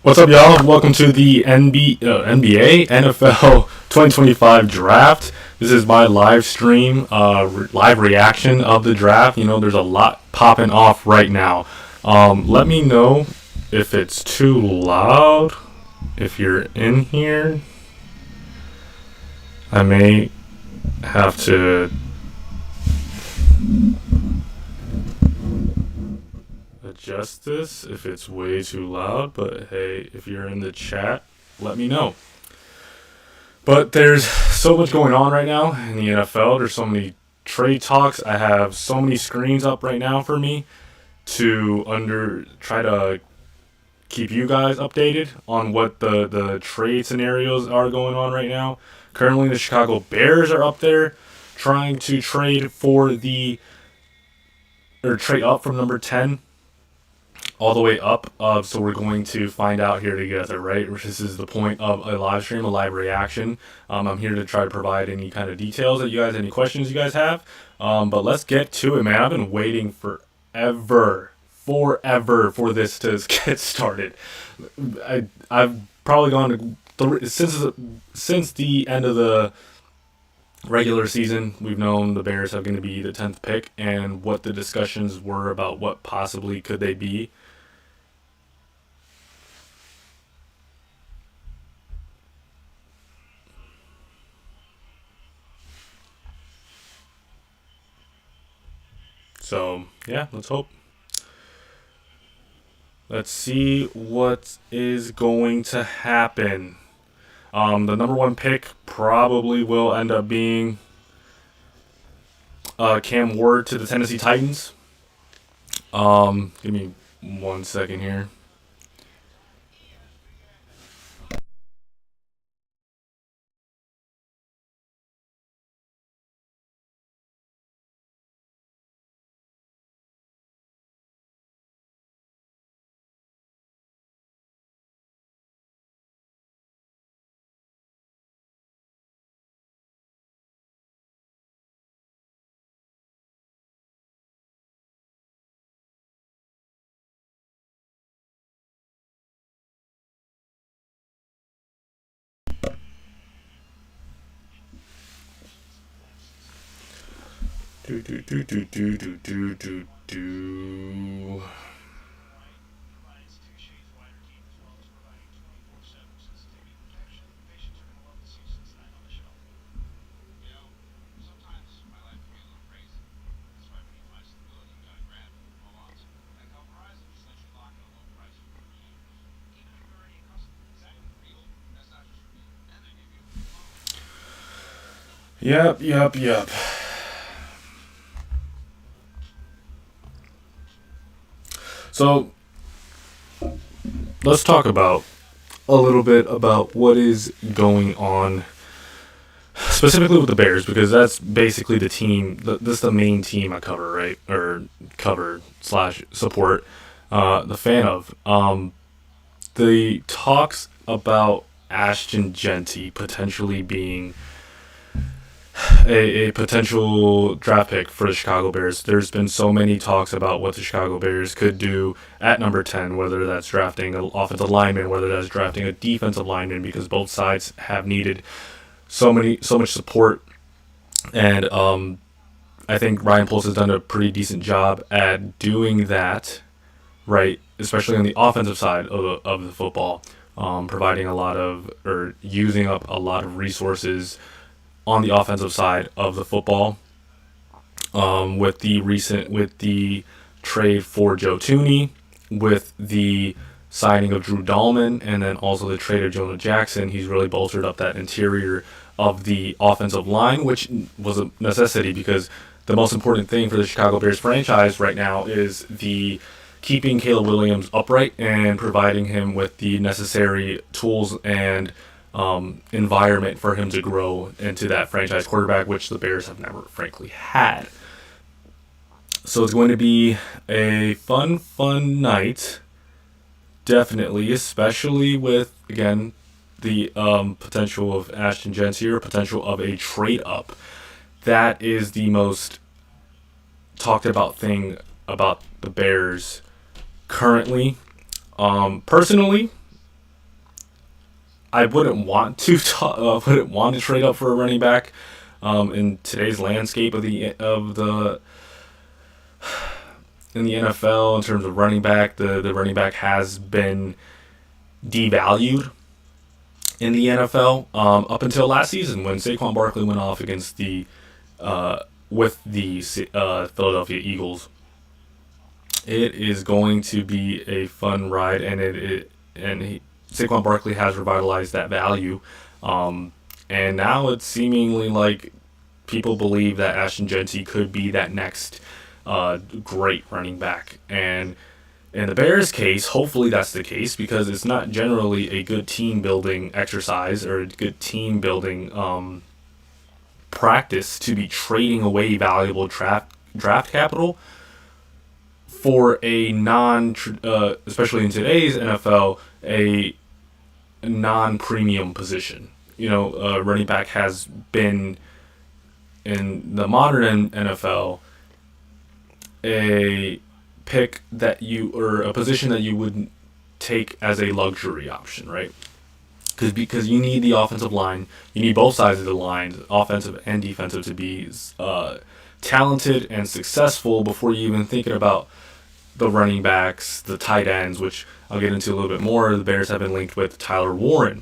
What's up, y'all? Welcome to the NBA NFL 2025 draft. This is my live stream, live reaction of the draft. There's a lot popping off right now. Let me know if it's too loud. If you're in here, I may have to adjust this if it's way too loud, but hey, if you're in the chat, let me know. But there's so much going on right now in the NFL. There's so many trade talks. I have so many screens up right now for me to try to keep you guys updated on what the trade scenarios are going on right now. Currently, the Chicago Bears are up there trying to trade trade up from number 10 all the way up. So we're going to find out here together, right? This is the point of a live stream, a live reaction. I'm here to try to provide any kind of details that any questions you guys have. But let's get to it, man. I've been waiting forever for this to get started. I've probably gone to since the end of the regular season. We've known the Bears are going to be the 10th pick, and what the discussions were about what possibly could they be. So yeah, let's hope. Let's see what is going to happen. The number one pick probably will end up being Cam Ward to the Tennessee Titans. Give me 1 second here. Do. Yep. So let's talk about a little bit about what is going on specifically with the Bears, because that's basically the team. This is the main team I cover, right? Or cover / support. The fan of the talks about Ashton Jeanty potentially being a potential draft pick for the Chicago Bears. There's been so many talks about what the Chicago Bears could do at number 10, whether that's drafting an offensive lineman, whether that's drafting a defensive lineman, because both sides have needed so much support. And I think Ryan Poles has done a pretty decent job at doing that, right? Especially on the offensive side of the football, providing using up a lot of resources on the offensive side of the football, with the trade for Joe Thuney, with the signing of Drew Dahlman, and then also the trade of Jonah Jackson. He's really bolstered up that interior of the offensive line, which was a necessity, because the most important thing for the Chicago Bears franchise right now is keeping Caleb Williams upright and providing him with the necessary tools and environment for him to grow into that franchise quarterback, which the Bears have never, frankly, had. So it's going to be a fun night, definitely, especially with, again, the potential of Ashton Jeanty, or potential of a trade up. That is the most talked about thing about the Bears currently. Personally, I wouldn't want to wouldn't want to trade up for a running back in today's landscape in the NFL in terms of running back. The running back has been devalued in the NFL up until last season when Saquon Barkley went off against the with the Philadelphia Eagles. It is going to be a fun ride, and Saquon Barkley has revitalized that value, and now it's seemingly like people believe that Ashton Genty could be that next great running back. And in the Bears' case, hopefully that's the case because it's not generally a good team building exercise or a good team building practice to be trading away valuable draft capital for a especially in today's NFL, a non-premium position. Running back has been in the modern NFL a pick or a position that you wouldn't take as a luxury option, right? Because you need the offensive line, you need both sides of the line, offensive and defensive, to be talented and successful before you even thinking about the running backs, the tight ends, which I'll get into a little bit more. The Bears have been linked with Tyler Warren.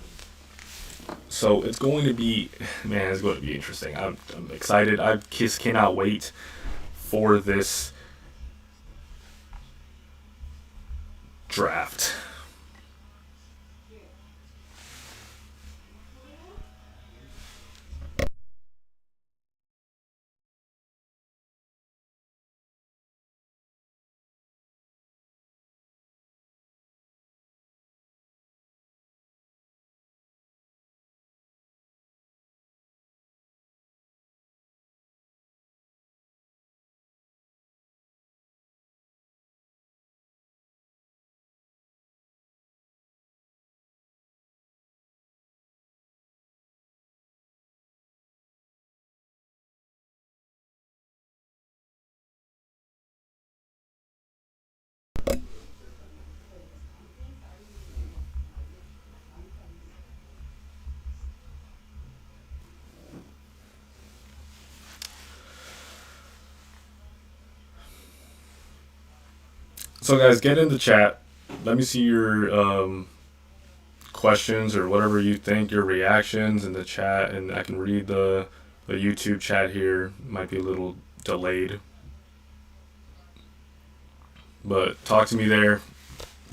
So it's going to be interesting. I'm excited. I just cannot wait for this draft. So guys, get in the chat. Let me see your questions or whatever you think, your reactions in the chat, and I can read the YouTube chat here. Might be a little delayed, but talk to me there.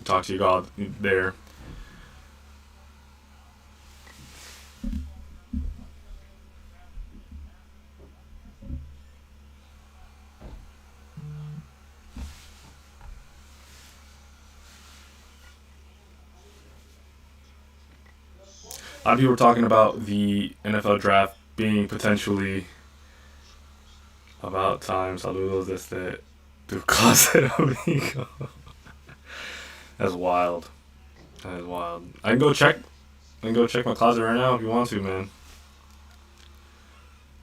Talk to you God there. A lot of people are talking about the NFL draft being potentially about time. Saludos desde tu closet, amigo. That's wild. That is wild. I can go check my closet right now if you want to, man.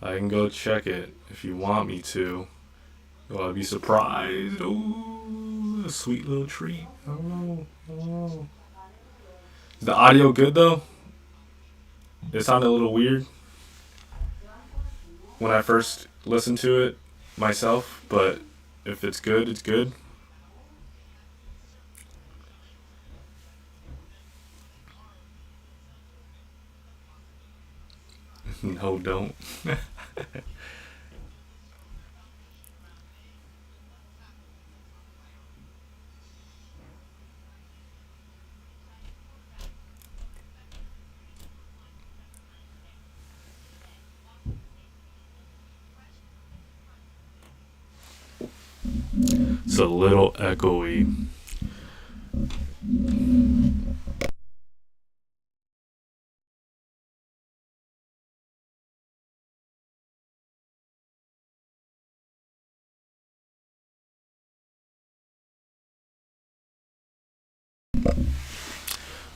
I can go check it if you want me to. You'll be surprised. Ooh, a sweet little treat. Oh. Is the audio good though? It sounded a little weird when I first listened to it myself, but if it's good, it's good. No, don't. It's a little echoey.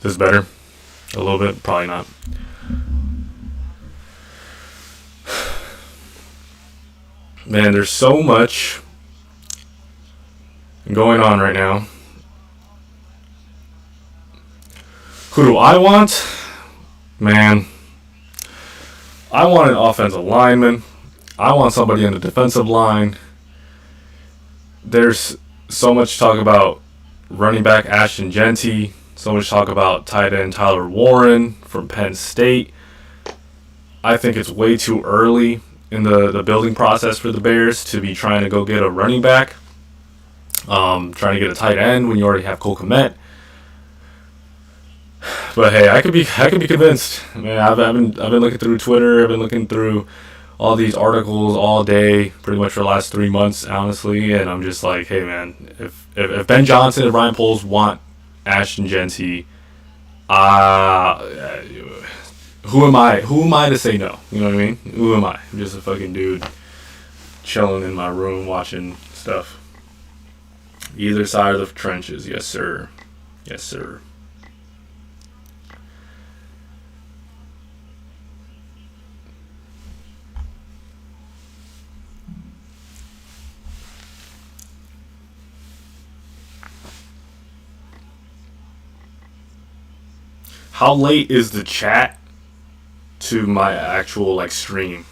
This is better? A little bit? Probably not. Man, there's so much going on right now. Who do I want? Man, I want an offensive lineman. I want somebody in the defensive line. There's so much talk about running back Ashton Genty. So much talk about tight end Tyler Warren from Penn State. I think it's way too early in the building process for the Bears to be trying to go get a running back. Trying to get a tight end when you already have Cole Kmet. But hey, I could be convinced. Man, I've been looking through Twitter. I've been looking through all these articles all day, pretty much for the last 3 months, honestly. And I'm just like, hey, man, if Ben Johnson and Ryan Poles want Ashton Genty, who am I? Who am I to say no? You know what I mean? Who am I? I'm just a fucking dude chilling in my room watching stuff. Either side of the trenches, yes sir, yes sir. How late is the chat to my actual like stream?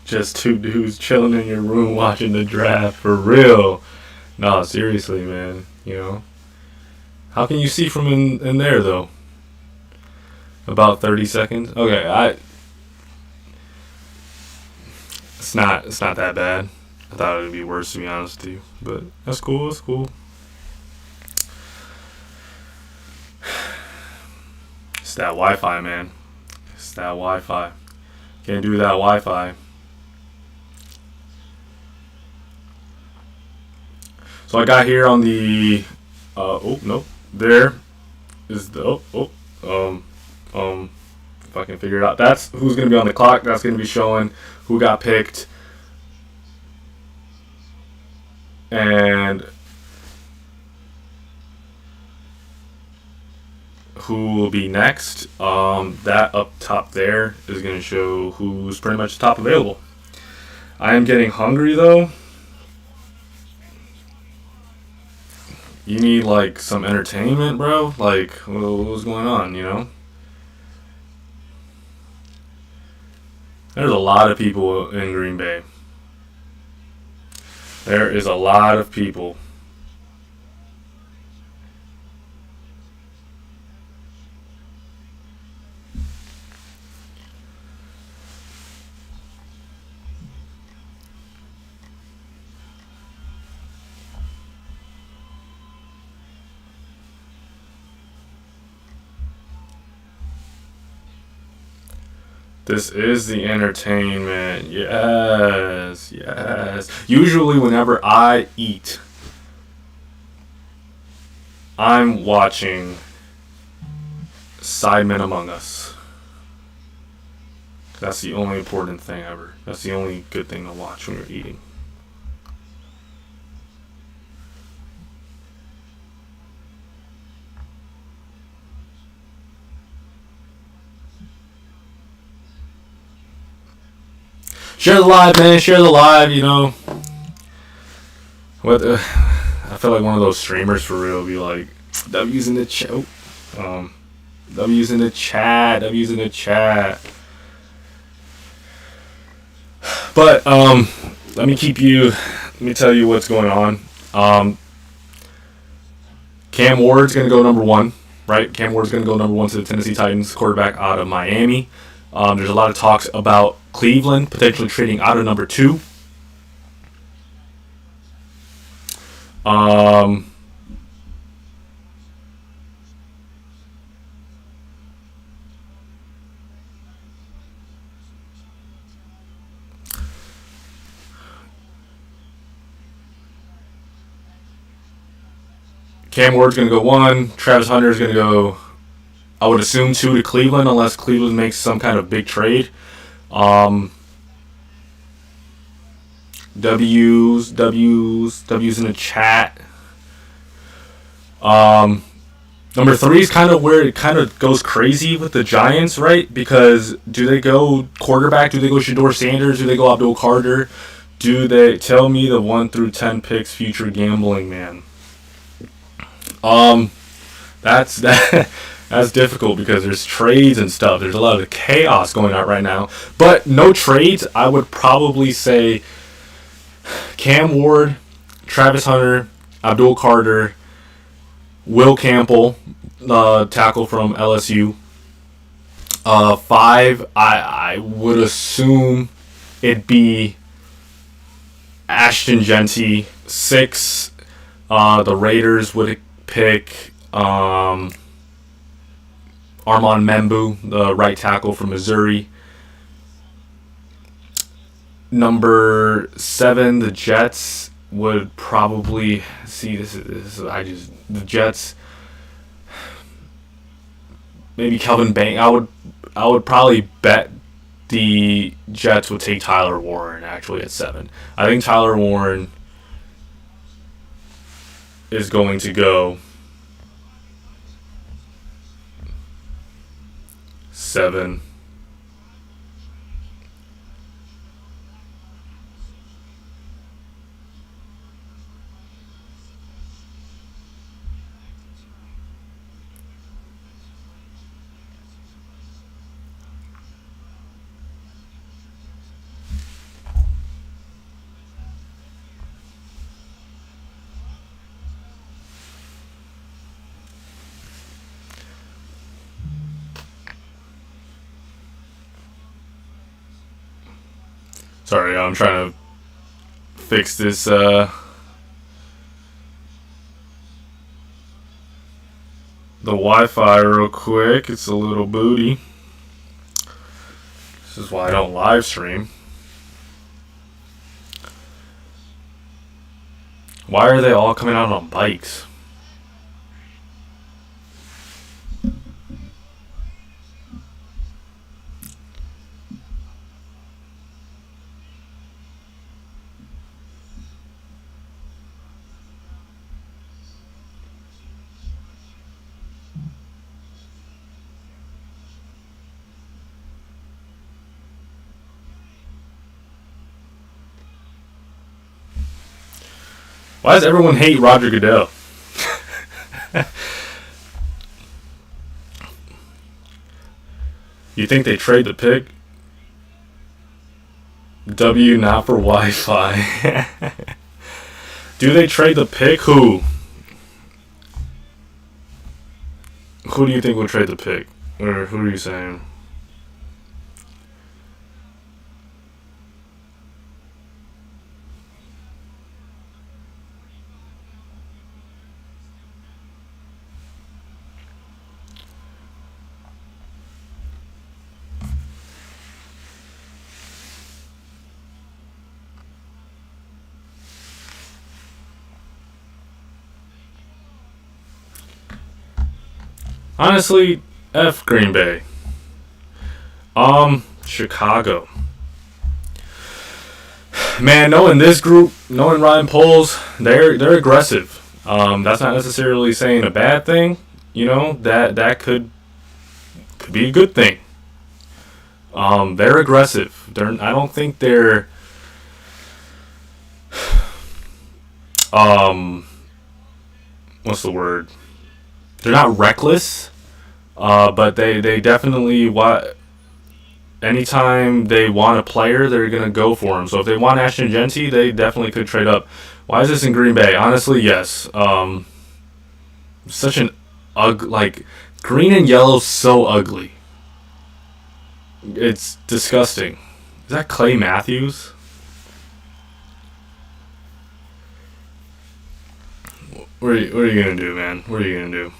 Just two dudes chilling in your room watching the draft for real. No, seriously, man. You know, how can you see from in there though? About 30 seconds. Okay, it's not that bad. I thought it'd be worse to be honest with you, but that's cool. That's cool. It's that Wi-Fi, man. It's that Wi-Fi. Can't do that Wi-Fi. So I got here on the. Oh no, there is the. Um, if I can figure it out, that's who's gonna be on the clock. That's gonna be showing who got picked and who will be next. That up top there is gonna show who's pretty much top available. I am getting hungry though. You need like some entertainment, bro. Like, what's going on? You know, there's a lot of people in Green Bay. There is a lot of people. This is the entertainment. Yes, yes. Usually, whenever I eat, I'm watching Sidemen Among Us. That's the only important thing ever. That's the only good thing to watch when you're eating. Share the live, man. Share the live. You know, what? I feel like one of those streamers for real. Be like, W's in the chat. W's in the chat. W's in the chat. But let me keep you. Let me tell you what's going on. Cam Ward's gonna go number one, right? Cam Ward's gonna go number one to the Tennessee Titans, quarterback out of Miami. There's a lot of talks about Cleveland potentially trading out of number two. Cam Ward's going to go one. Travis Hunter's going to go, I would assume, two to Cleveland unless Cleveland makes some kind of big trade. Um, W's in the chat. Um, Number three is kind of where it kind of goes crazy with the Giants, right? Because do they go quarterback? Do they go Shador Sanders? Do they go Abdul Carter? Do they tell me the 1 through 10 picks future gambling man? Um, that's that. That's difficult because there's trades and stuff. There's a lot of chaos going on right now. But no trades. I would probably say Cam Ward, Travis Hunter, Abdul Carter, Will Campbell, tackle from LSU. Five, I would assume it'd be Ashton Genty. Six, the Raiders would pick Armand Membu, the right tackle from Missouri. Number 7, the Jets would probably see this. The Jets. Maybe Kelvin Bank. I would probably bet the Jets would take Tyler Warren actually at 7. I think Tyler Warren is going to go 7. Sorry, I'm trying to fix this. The Wi-Fi real quick. It's a little booty. This is why I don't live stream. Why are they all coming out on bikes? Why does everyone hate Roger Goodell? You think they trade the pick? W not for Wi-Fi. Do they trade the pick? Who? Who do you think would trade the pick? Or who are you saying? Honestly, F Green Bay. Chicago. Man, knowing this group, knowing Ryan Poles, they're aggressive. That's not necessarily saying a bad thing. You know, that could be a good thing. They're aggressive. I don't think they're um what's the word? They're not reckless. But they definitely anytime they want a player, they're gonna go for him. So if they want Ashton Genty, they definitely could trade up. Why is this in Green Bay? Honestly, yes. Such an like green and yellow, so ugly. It's disgusting. Is that Clay Matthews? What are you gonna do, man? What are you gonna do?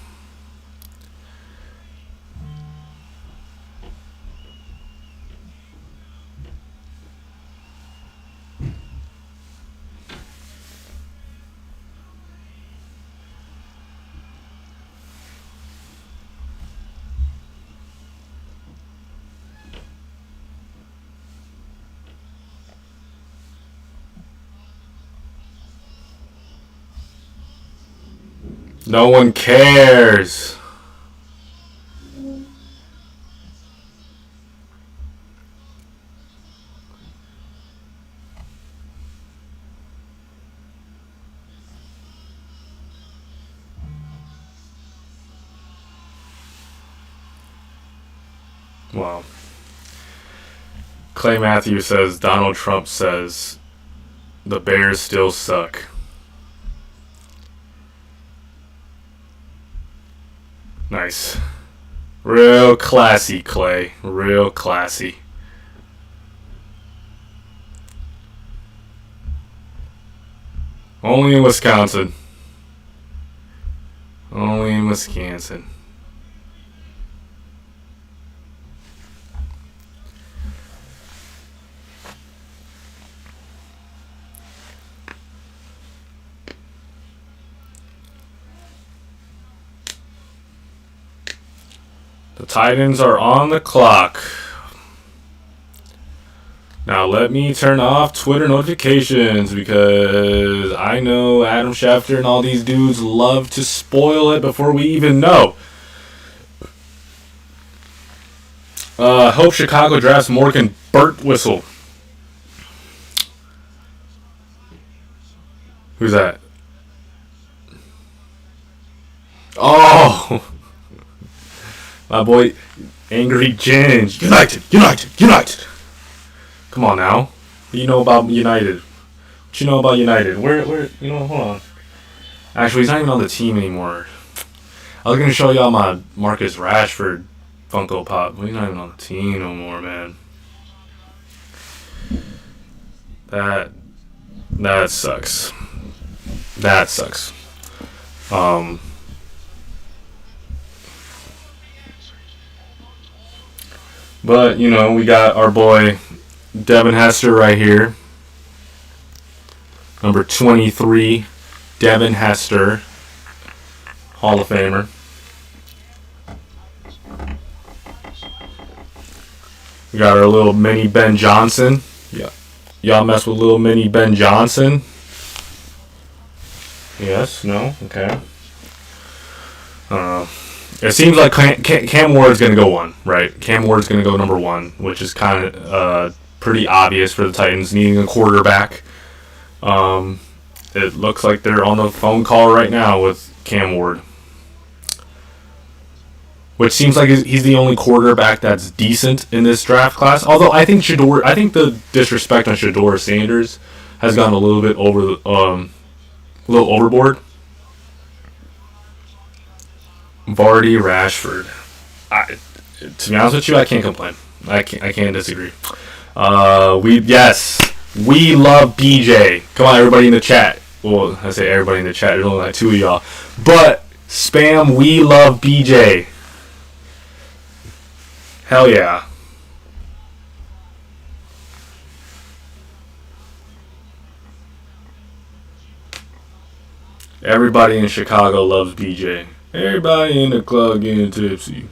No one cares. Wow. Clay Matthews says Donald Trump says the Bears still suck. Nice. Real classy, Clay. Real classy. Only in Wisconsin. Only in Wisconsin. The Titans are on the clock. Now let me turn off Twitter notifications because I know Adam Schefter and all these dudes love to spoil it before we even know. Hope Chicago drafts Morgan Birtwistle. Who's that? Oh! My boy, Angry Ginge. United. Come on now. What do you know about United? What you know about United? Where, hold on. Actually, he's not even on the team anymore. I was going to show y'all my Marcus Rashford Funko Pop. But he's not even on the team no more, man. That sucks. That sucks. But, we got our boy Devin Hester right here. Number 23, Devin Hester, Hall of Famer. We got our little mini Ben Johnson. Yeah. Y'all mess with little mini Ben Johnson? Yes? No? Okay. It seems like Cam Ward's going to go one, right? Cam Ward's going to go number one, which is kind of pretty obvious for the Titans needing a quarterback. It looks like they're on the phone call right now with Cam Ward, which seems like he's the only quarterback that's decent in this draft class. Although I think the disrespect on Shedeur Sanders has gone a little bit overboard. Vardy, Rashford. To be honest with you, I can't complain. I can't disagree. We love BJ. Come on, everybody in the chat. Well, I say everybody in the chat. There's only like two of y'all. But spam, we love BJ. Hell yeah. Everybody in Chicago loves BJ. Everybody in the club getting tipsy.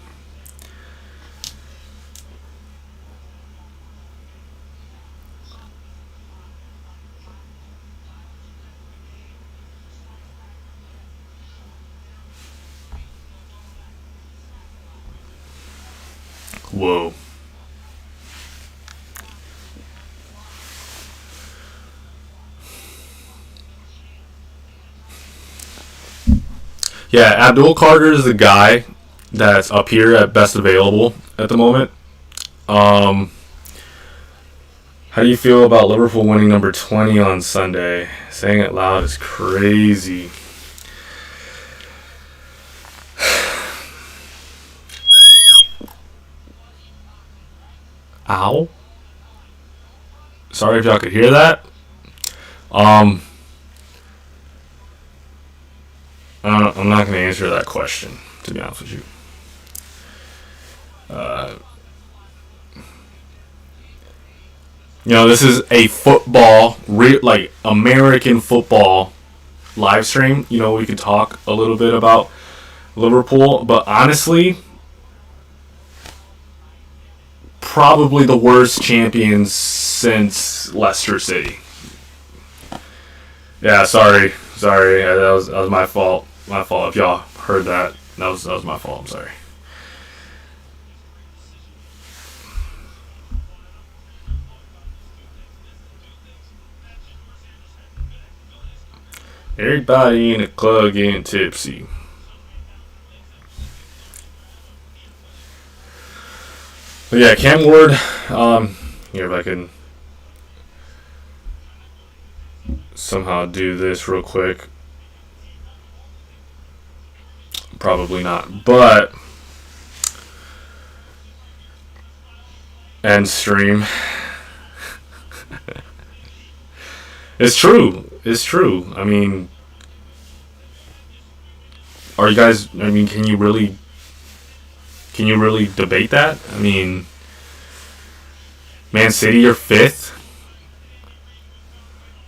Whoa. Yeah, Abdul Carter is the guy that's up here at best available at the moment. How do you feel about Liverpool winning number 20 on Sunday? Saying it loud is crazy. Ow. Sorry if y'all could hear that. I'm not going to answer that question, to be honest with you. This is a football, American football live stream. We could talk a little bit about Liverpool, but honestly, probably the worst champions since Leicester City. Yeah, sorry, that was my fault. My fault. If y'all heard that, that was my fault. I'm sorry. Everybody in the club getting tipsy. But yeah, Cam Ward. Here, if I can somehow do this real quick. Probably not, but end stream. It's true. It's true. I mean, are you guys? I mean, can you really debate that? I mean, Man City are fifth.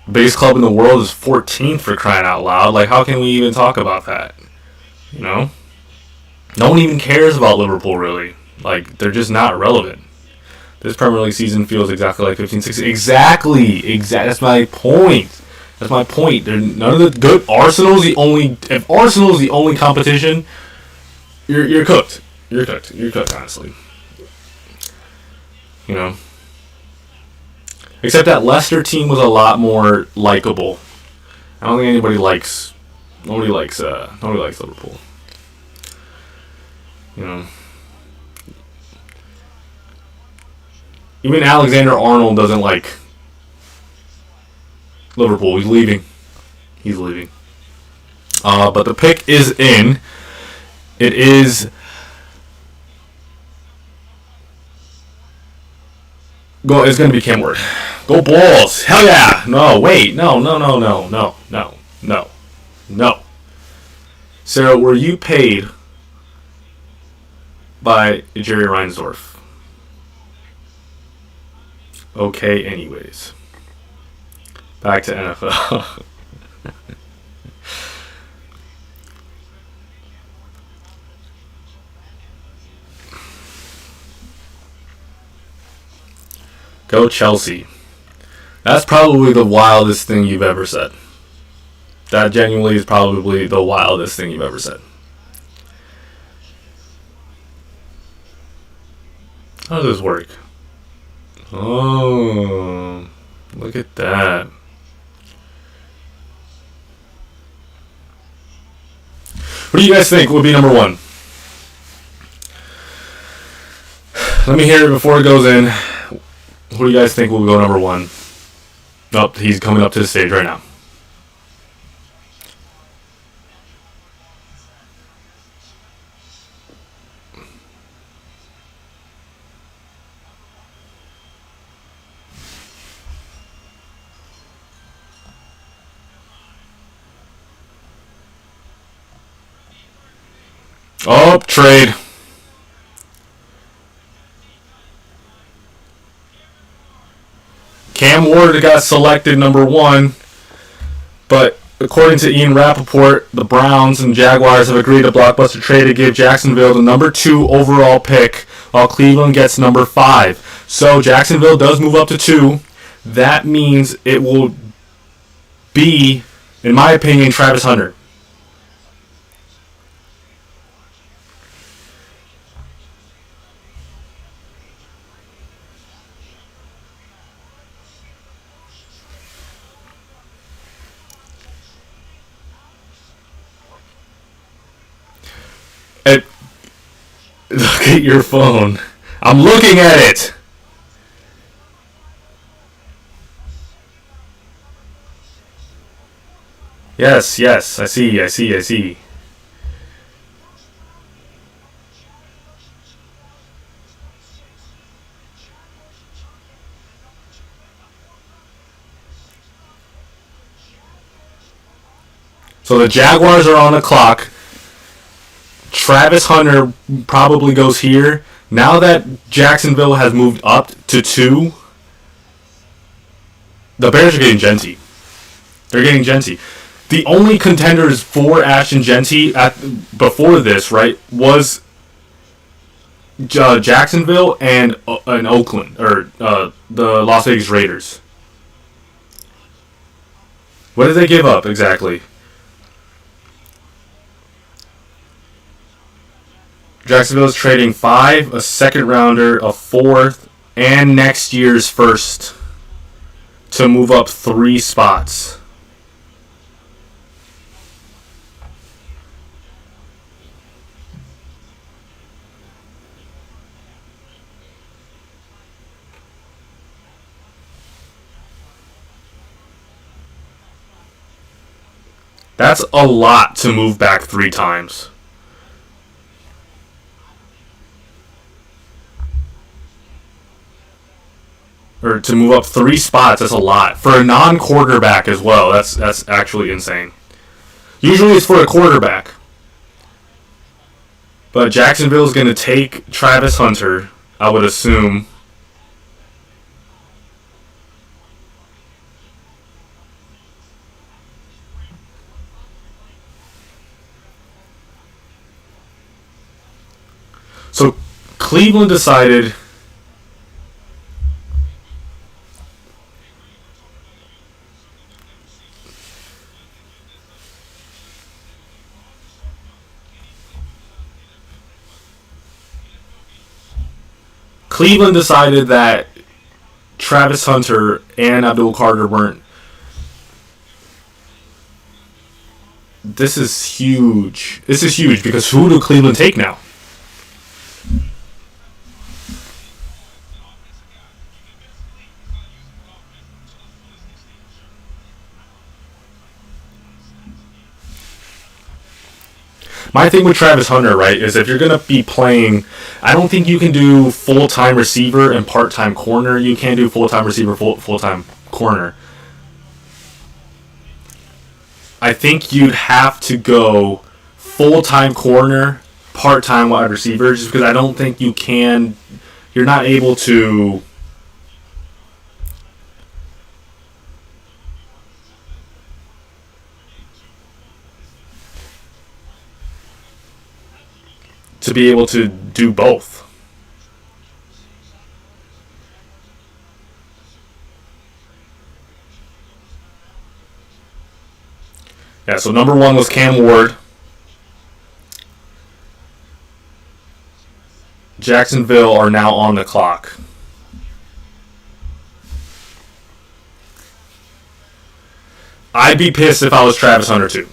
Biggest club in the world is 14th, for crying out loud. Like, how can we even talk about that? You know? No one even cares about Liverpool, really. Like, they're just not relevant. This Premier League season feels exactly like 15-16. Exactly. That's my point. That's my point. None of the good. Arsenal's the only. If Arsenal's the only competition, you're cooked. You're cooked. You're cooked, honestly. You know? Except that Leicester team was a lot more likable. I don't think nobody likes Liverpool. You know. Even Alexander Arnold doesn't like Liverpool. He's leaving. But the pick is in. It is. It's going to be Cam Ward. Go Bulls. Hell yeah. No, wait. No. Sarah, were you paid by Jerry Reinsdorf? Okay, anyways. Back to NFL. Go Chelsea. That's probably the wildest thing you've ever said. That genuinely is probably the wildest thing you've ever said. How does this work? Oh, look at that. What do you guys think will be number one? Let me hear it before it goes in. Who do you guys think will go number one? Oh, he's coming up to the stage right now. Oh, trade. Cam Ward got selected number one, but according to Ian Rappaport, the Browns and Jaguars have agreed a blockbuster trade to give Jacksonville the number 2 overall pick, while Cleveland gets number 5. So Jacksonville does move up to 2. That means it will be, in my opinion, Travis Hunter. Look at your phone. I'm looking at it. Yes, I see. So the Jaguars are on the clock. Travis Hunter probably goes here. Now that Jacksonville has moved up to 2, the Bears are getting Genty. They're getting Genty. The only contenders for Ashton Genty before this, right, was Jacksonville and Oakland, or the Las Vegas Raiders. What did they give up exactly? Jacksonville is trading 5, a second rounder, a fourth, and next year's first to move up 3 spots. That's a lot to move back 3 times. Or to move up 3 spots, that's a lot. For a non-quarterback as well, that's actually insane. Usually it's for a quarterback. But Jacksonville's going to take Travis Hunter, I would assume. So Cleveland decided that Travis Hunter and Abdul Carter weren't. This is huge. This is huge because who do Cleveland take now? My thing with Travis Hunter, right, is if you're going to be playing, I don't think you can do full-time receiver and part-time corner. You can't do full-time receiver, full-time corner. I think you'd have to go full-time corner, part-time wide receiver, just because I don't think you can. You're not able to. To be able to do both. Yeah, so number 1 was Cam Ward. Jacksonville are now on the clock. I'd be pissed if I was Travis Hunter too.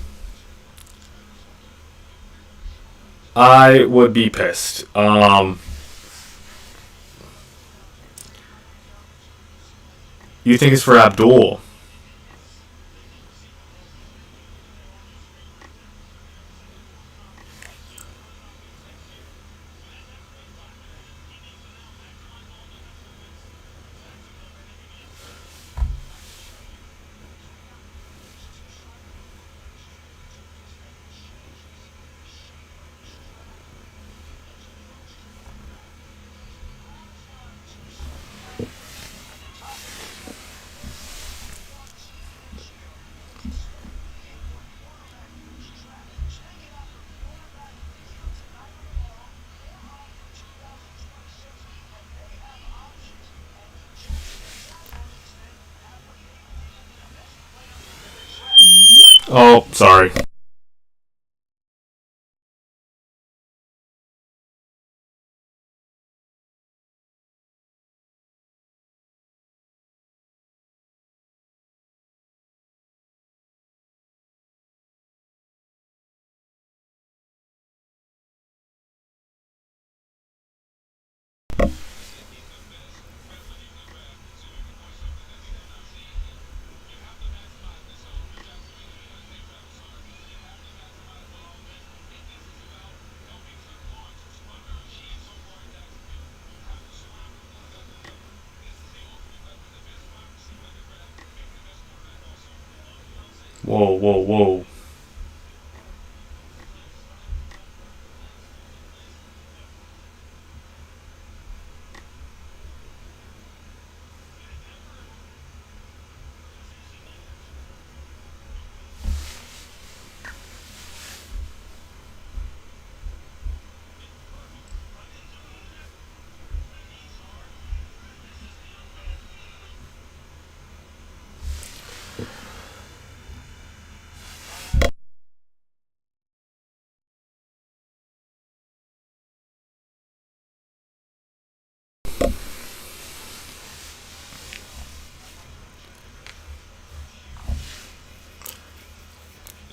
I would be pissed. You think it's for Abdul? Oh, sorry. Whoa, whoa, whoa.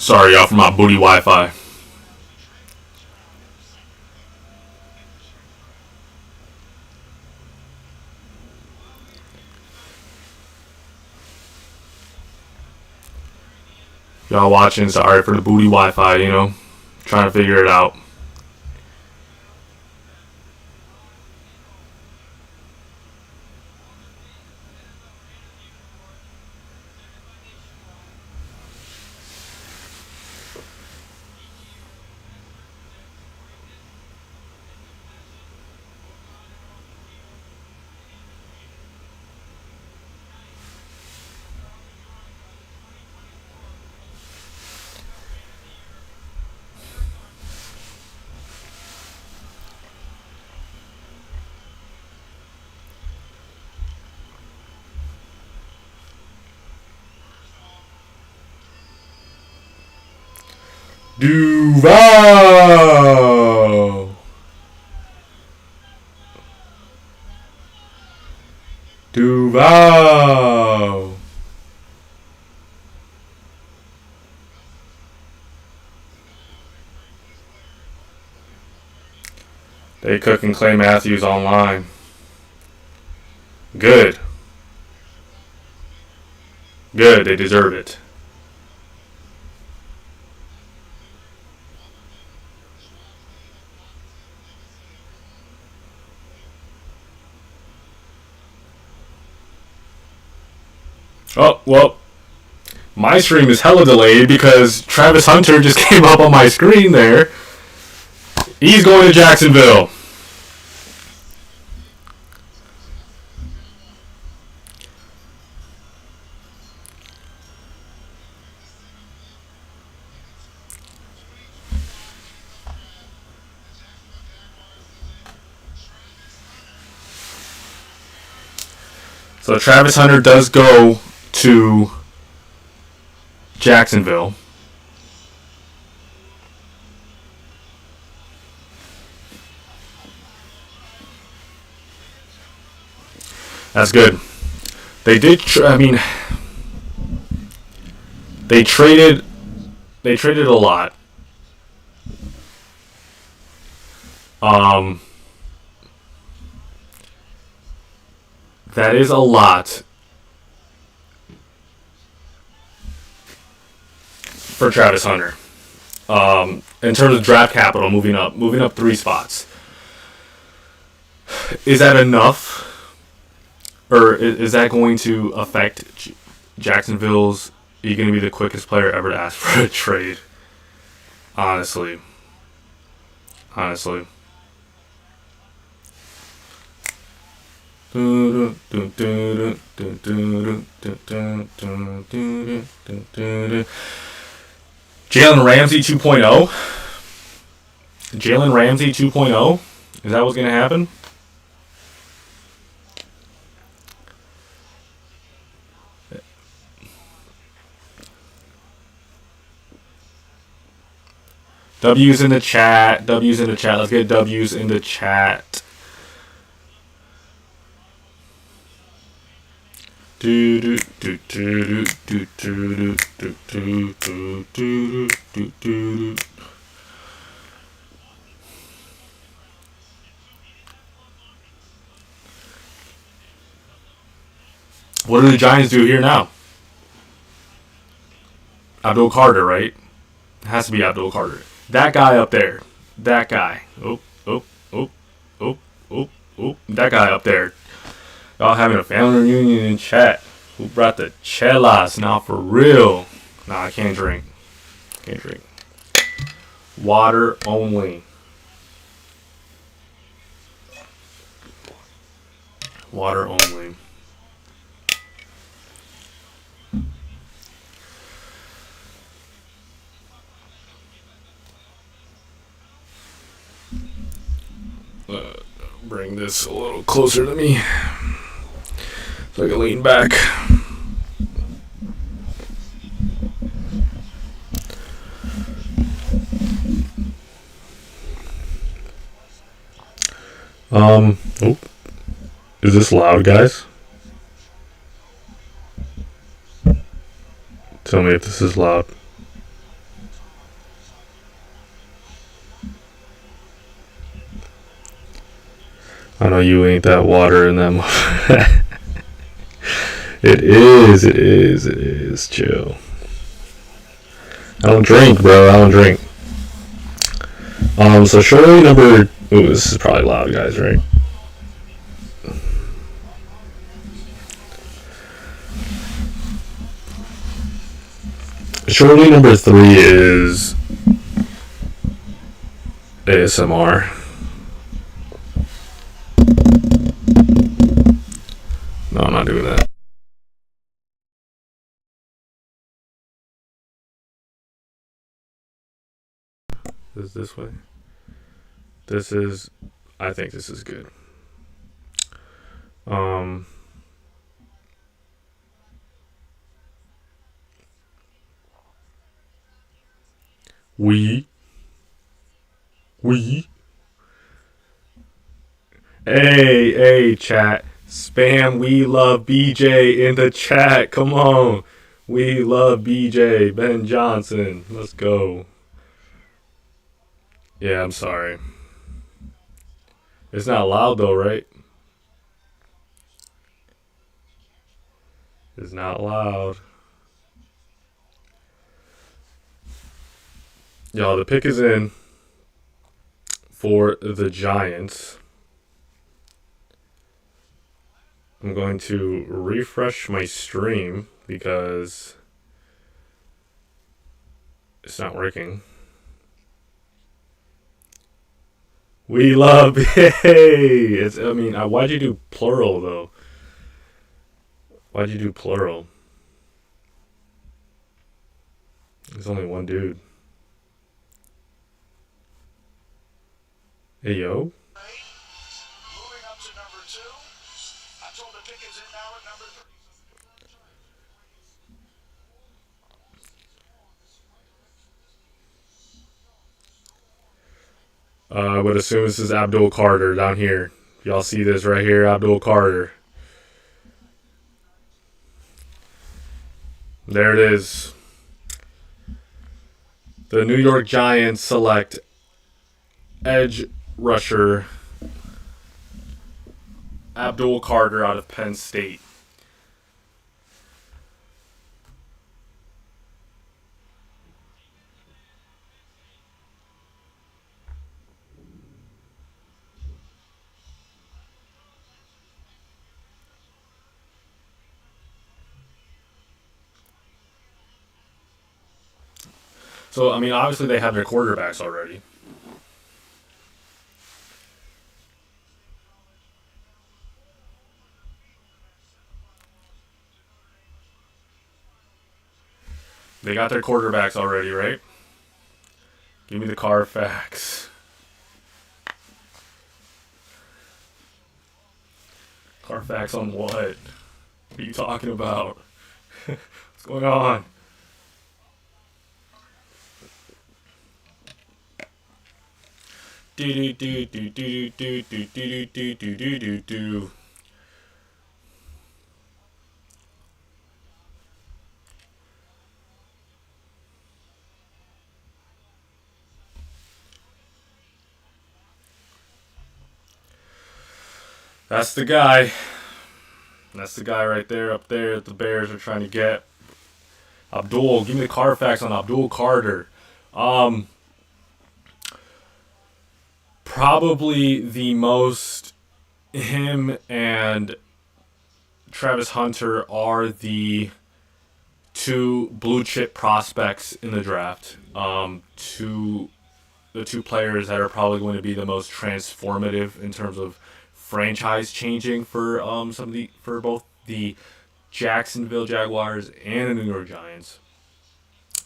Sorry, y'all, for my booty Wi-Fi. Y'all watching, sorry for the booty Wi-Fi, you know. Trying to figure it out. Duval. Duval. They cooking Clay Matthews online. Good. Good. They deserve it. Oh, well, my stream is hella delayed because Travis Hunter just came up on my screen there. He's going to Jacksonville. So Travis Hunter does go to Jacksonville. That's good. They did. They traded. They traded a lot. That is a lot for Travis Hunter. In terms of draft capital, moving up 3 spots. Is that enough? Or is that going to affect Jacksonville's? Are you going to be the quickest player ever to ask for a trade? Honestly. Jalen Ramsey 2.0. Jalen Ramsey 2.0. Is that what's going to happen? W's in the chat. Let's get W's in the chat. What do the Giants do here now? Abdul Carter, right? It has to be Abdul Carter. That guy up there. That guy. Oh. That guy up there. Y'all having a family reunion in chat. Who brought the chelas? Now for real. Nah, I can't drink. Water only. Bring this a little closer to me so I can lean back. Is this loud, guys? Tell me if this is loud. know you ain't that water in that. It is. It is. It is. Chill. I don't drink, bro. I don't drink. So shortly number. Ooh, this is probably loud, guys, right? Shortly number 3 is ASMR. No, I'm not doing that. Is this way? This is. I think this is good. Um. We. Hey, chat. Spam We Love BJ in the chat. Come on. We love BJ. Ben Johnson. Let's go. Yeah, I'm sorry. It's not loud though, right? It's not loud. Y'all, the pick is in for the Giants. I'm going to refresh my stream because it's not working. We love. Hey, it's. I mean, why'd you do plural though? Why'd you do plural? There's only one dude. Hey yo. I would assume this is Abdul Carter down here. Y'all see this right here, Abdul Carter. There it is. The New York Giants select edge rusher Abdul Carter out of Penn State. So, I mean, obviously they have their quarterbacks already. They got their quarterbacks already, right? Give me the Carfax. Carfax on what? What are you talking about? What's going on? Do do do do do do do do do do do do do. That's the guy. That's the guy right there, up there that the Bears are trying to get. Abdul, give me the Carfax on Abdul Carter. Probably the most. Him and Travis Hunter are the two blue chip prospects in the draft. The two players that are probably going to be the most transformative in terms of franchise changing for for both the Jacksonville Jaguars and the New York Giants.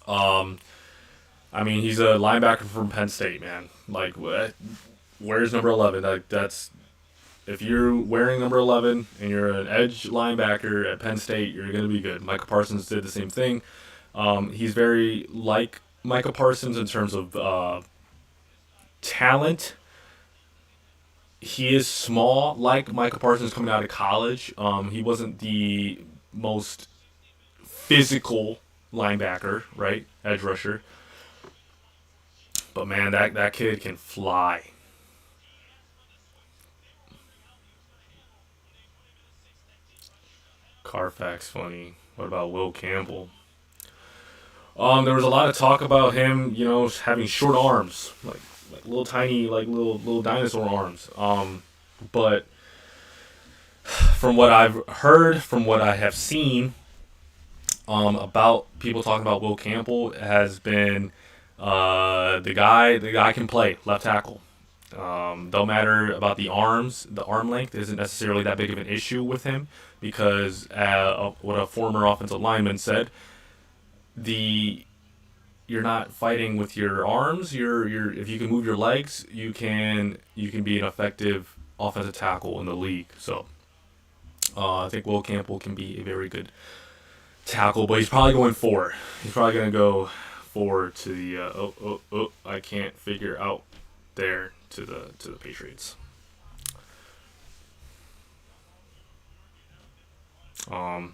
I mean, he's a linebacker from Penn State, man. Like, where's number 11? That's if you're wearing number 11 and you're an edge linebacker at Penn State, you're going to be good. Micah Parsons did the same thing. He's very like Micah Parsons in terms of talent. He is small, like Micah Parsons coming out of college. He wasn't the most physical linebacker, right? Edge rusher. But man, that kid can fly. Carfax funny. What about Will Campbell? There was a lot of talk about him, having short arms, like little tiny, like little dinosaur arms. But from what I've heard, from what I have seen, about people talking about Will Campbell has been the guy can play left tackle. Don't matter about the arms. The arm length isn't necessarily that big of an issue with him because what a former offensive lineman said, the you're not fighting with your arms. You're if you can move your legs, you can be an effective offensive tackle in the league. So I think Will Campbell can be a very good tackle, but he's probably going four. He's probably going to go four to the I can't figure out there to the Patriots. Um,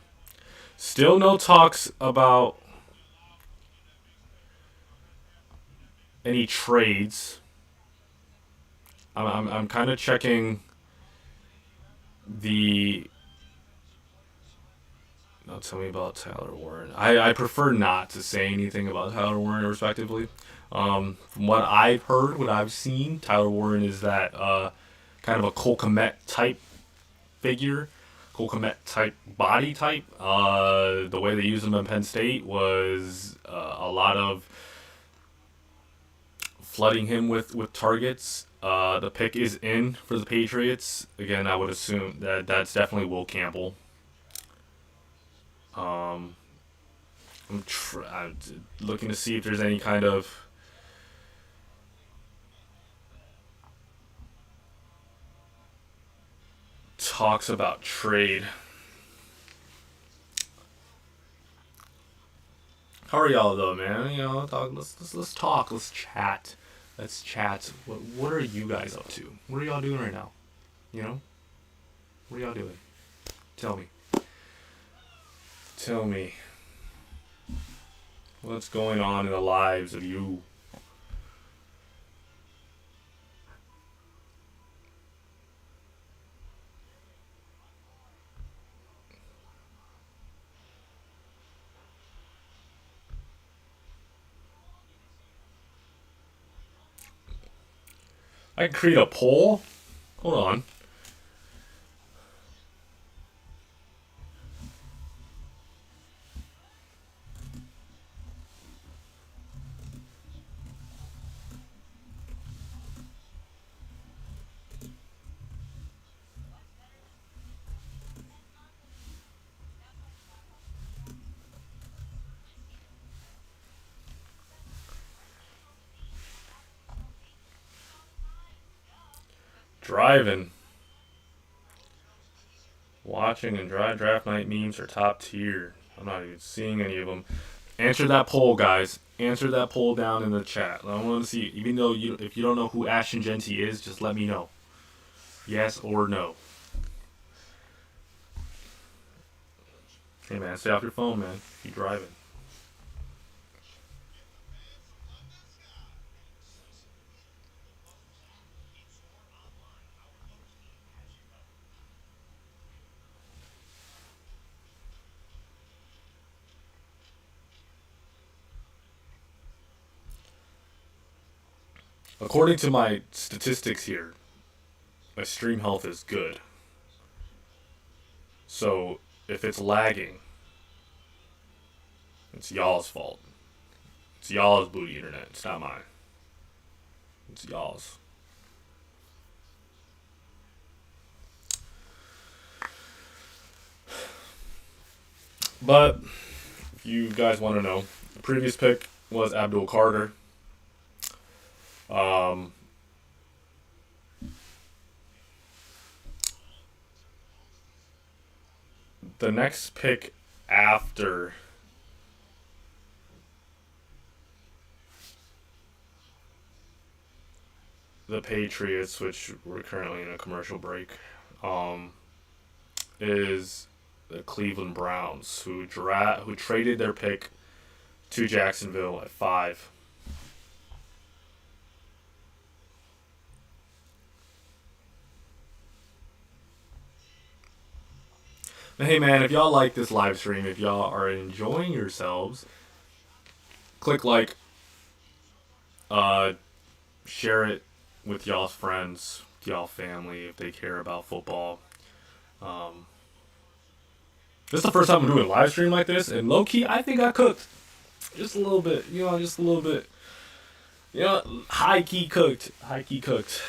Still no talks about any trades. I'm kind of checking the. Now tell me about Tyler Warren. I prefer not to say anything about Tyler Warren, respectively. From what I've heard, what I've seen, Tyler Warren is that kind of a Cole Kmet type figure, Cole Kmet type body type. The way they used him in Penn State was a lot of flooding him with targets. The pick is in for the Patriots. Again, I would assume that that's definitely Will Campbell. Um, I'm looking to see if there's any kind of talks about trade. How are y'all though, man? Let's talk. Let's chat. Let's chat. What are you guys up to? What are y'all doing right now? You know, what are y'all doing? Tell me. Tell me what's going on in the lives of you. I can create a poll. Hold on. Driving, watching, and draft night memes are top tier. I'm not even seeing any of them. Answer that poll, guys. Answer that poll down in the chat. I want to see. Even though if you don't know who Ashton Genty is, just let me know. Yes or no. Hey man, stay off your phone, man. Keep driving. According to my statistics here, my stream health is good. So if it's lagging, it's y'all's fault. It's y'all's booty internet. It's not mine. It's y'all's. But if you guys want to know, the previous pick was Abdul Carter. Um, the next pick after the Patriots, which we're currently in a commercial break, um, is the Cleveland Browns, who traded their pick to Jacksonville at 5. Hey man, if y'all like this live stream, if y'all are enjoying yourselves, click like, uh, share it with y'all's friends, y'all family if they care about football. Um, this is the first time I'm doing a live stream like this, and low key, I think I cooked just a little bit. Just a little bit. High key cooked. High key cooked.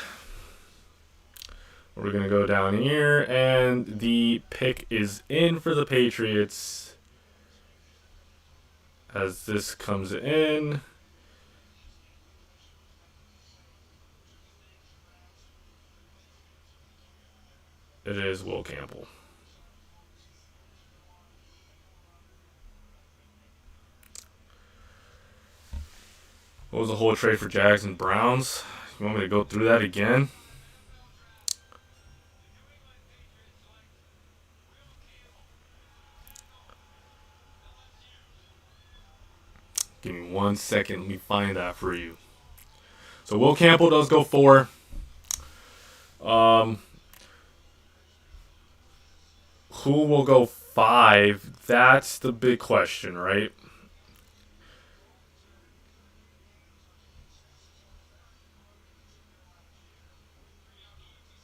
We're gonna go down here, and the pick is in for the Patriots. As this comes in, it is Will Campbell. What was the whole trade for Jags and Browns? You want me to go through that again? Give me 1 second. Let me find that for you. So Will Campbell does go 4. Um, who will go 5? That's the big question, right?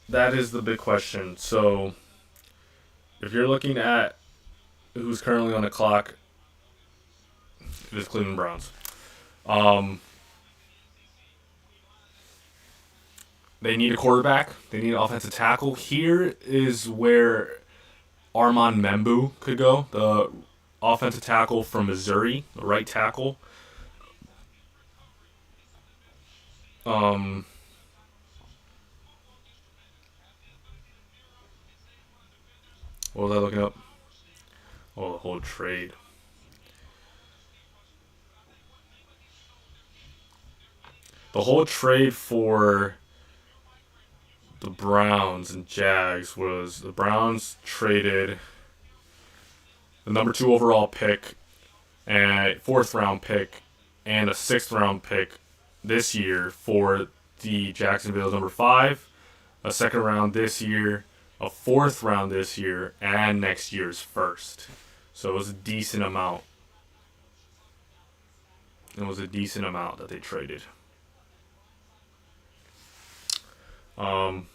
That is the big question. So if you're looking at who's currently on the clock, it is Cleveland Browns. Um, they need a quarterback. They need an offensive tackle. Here is where Armand Membu could go, the offensive tackle from Missouri, the right tackle. Um, what was I looking up? Oh, the whole trade. The whole trade for the Browns and Jags was the Browns traded the number 2 overall pick and 4th round pick and a 6th round pick this year for the Jacksonville number 5, a 2nd round this year, a 4th round this year, and next year's first. So it was a decent amount. It was a decent amount that they traded. Um,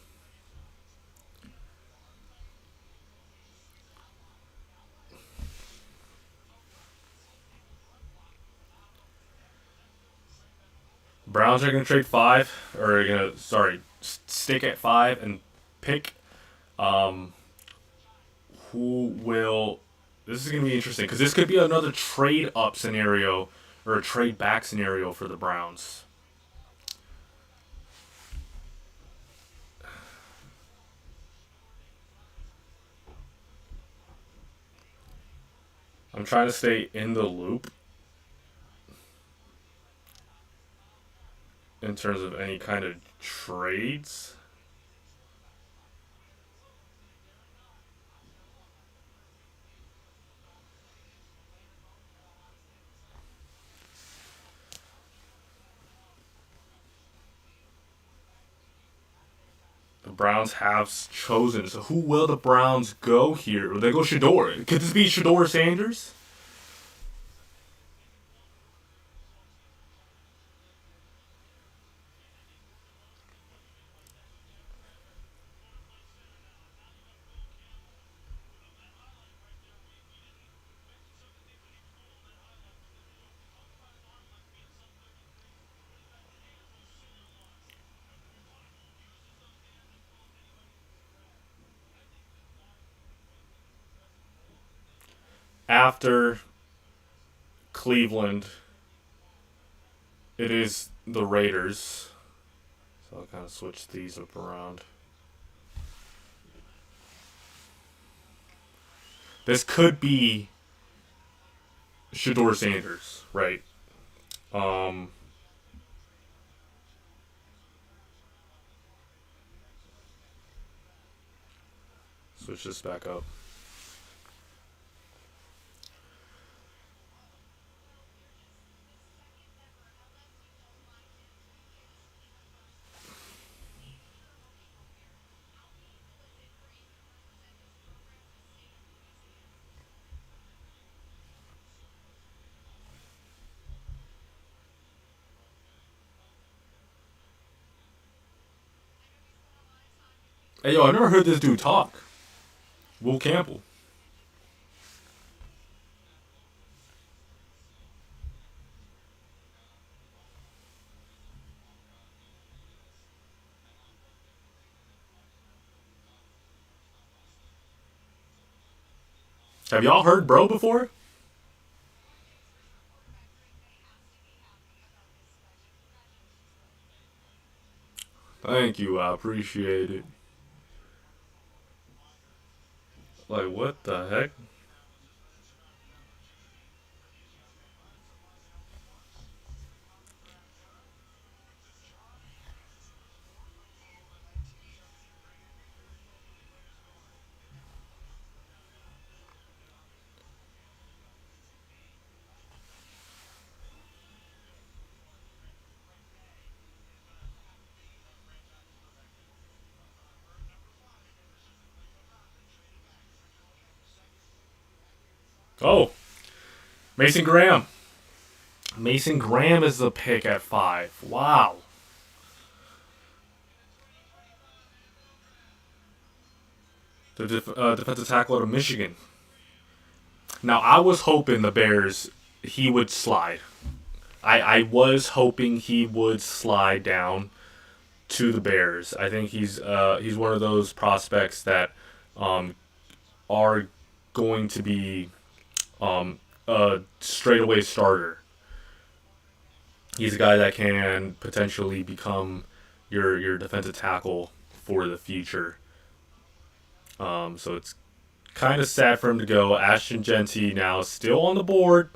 Browns are going to trade 5, or going to, stick at 5 and pick. Um, who will. This is going to be interesting because this could be another trade up scenario or a trade back scenario for the Browns. I'm trying to stay in the loop in terms of any kind of trades. The Browns have chosen. So who will the Browns go here? Will they go Shador? Could this be Shador Sanders? After Cleveland, it is the Raiders. So I'll kind of switch these up around. This could be Shador Sanders, right? Um, Switch this back up. Hey, yo, I never heard this dude talk. Will Campbell. Have y'all heard Bro before? Thank you. I appreciate it. Like, what the heck? Oh, Mason Graham. Mason Graham is the pick at 5. Wow. The defensive tackle out of Michigan. Now, I was hoping the Bears, he would slide. I was hoping he would slide down to the Bears. I think he's one of those prospects that um, are going to be a straightaway starter. He's a guy that can potentially become your defensive tackle for the future. So it's kind of sad for him to go. Ashton Genty now still on the board,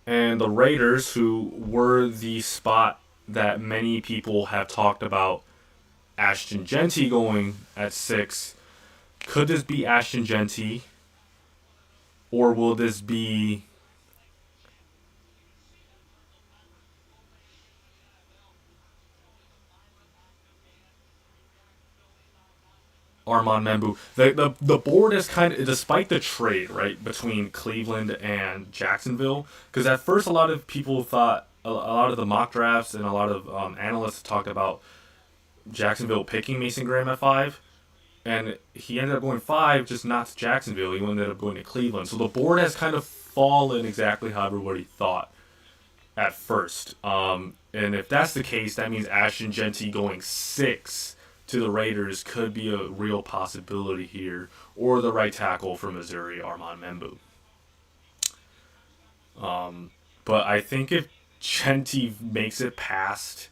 and the Raiders, who were the spot that many people have talked about Ashton Genty going at 6. Could this be Ashton Genty, or will this be Armand Membu? The board is kind of, despite the trade, right, between Cleveland and Jacksonville, because at first a lot of people thought, a lot of the mock drafts and a lot of analysts talked about Jacksonville picking Mason Graham at 5, and he ended up going 5, just not to Jacksonville. He ended up going to Cleveland. So the board has kind of fallen exactly how everybody thought at first. And if that's the case, that means Ashton Genty going 6 to the Raiders could be a real possibility here, or the right tackle for Missouri, Armand Membu. But I think if Genty makes it past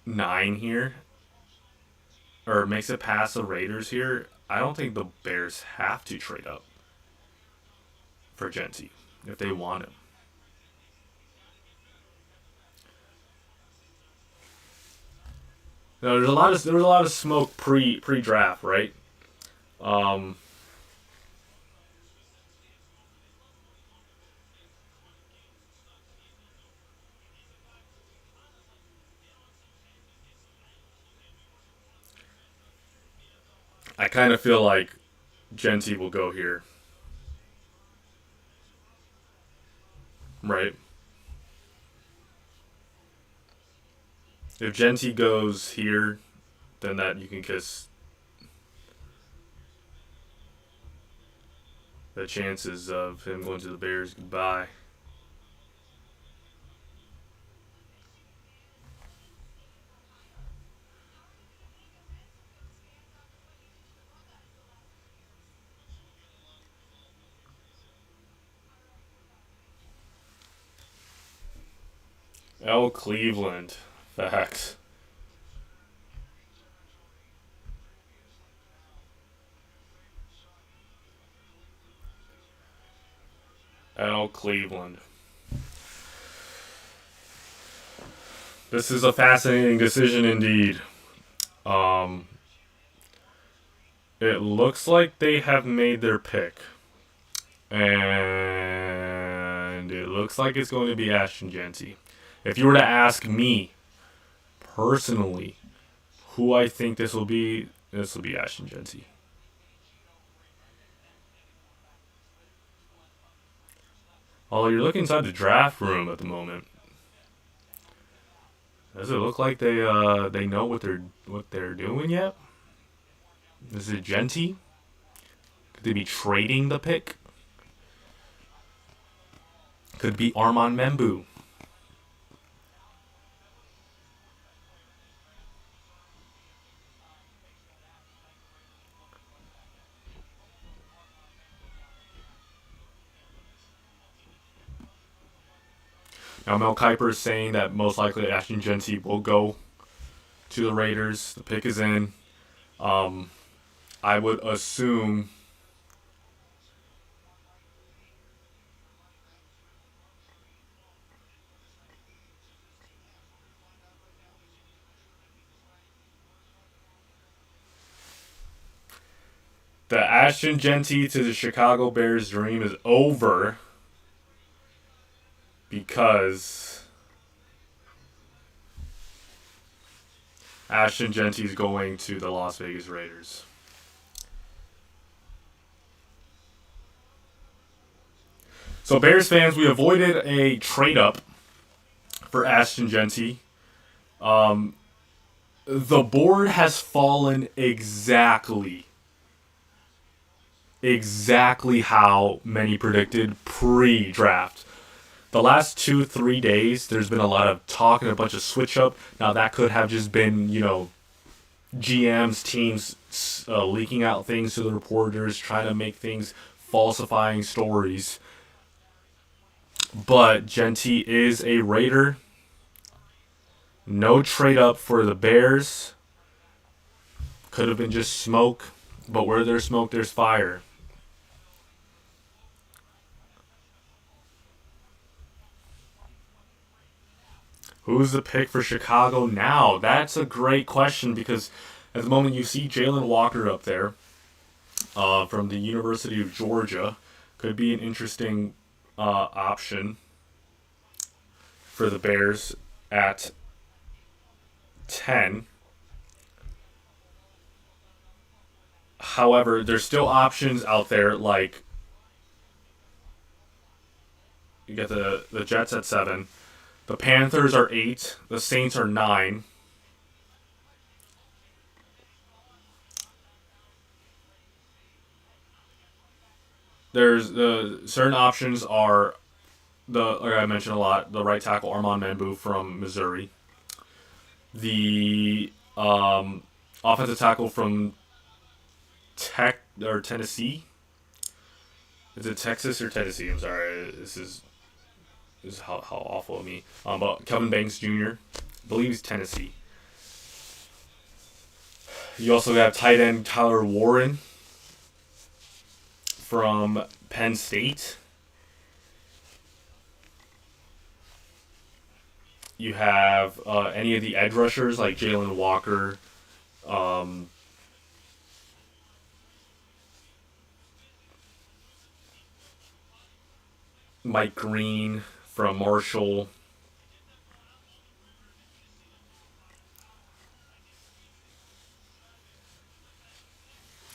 9 here, or makes it past the Raiders here, I don't think the Bears have to trade up for Genty if they want him. Now, there was a lot of smoke pre draft, right? Um, I kind of feel like Genty will go here, right? If Genty goes here, then that you can kiss the chances of him going to the Bears goodbye. L. Cleveland. Facts. L. Cleveland. This is a fascinating decision indeed. Um, it looks like they have made their pick. And it looks like it's going to be Ashton Genty. If you were to ask me personally who I think this will be Ashton Genty. Although you're looking inside the draft room at the moment, Does it look like they know what they're doing yet? Is it Genty? Could they be trading the pick? Could be Armand Membu. Now Mel Kiper is saying that most likely Ashton Genty will go to the Raiders. The pick is in. Um, I would assume the Ashton Genty to the Chicago Bears dream is over because Ashton Genty is going to the Las Vegas Raiders. So Bears fans, we avoided a trade up for Ashton Genty. Um, the board has fallen exactly how many predicted pre-draft. The last 2 3 days, there's been a lot of talk and a bunch of switch up. Now that could have just been GMs, teams leaking out things to the reporters, trying to make things falsifying stories. But Genty is a Raider. No trade up for the Bears. Could have been just smoke, but where there's smoke, there's fire. Who's the pick for Chicago now? That's a great question because at the moment you see Jalen Walker up there from the University of Georgia. Could be an interesting option for the Bears at 10. However, there's still options out there like you get the Jets at 7. The Panthers are 8. The Saints are 9. There's the certain options are like I mentioned a lot, the right tackle Armand Mambu from Missouri, the offensive tackle from Tech or Tennessee. Is it Texas or Tennessee? I'm sorry. This is how awful of me. But Kelvin Banks Jr. I believe he's Tennessee. You also have tight end Tyler Warren from Penn State. You have any of the edge rushers like Jalen Walker, um, Mike Green from Marshall.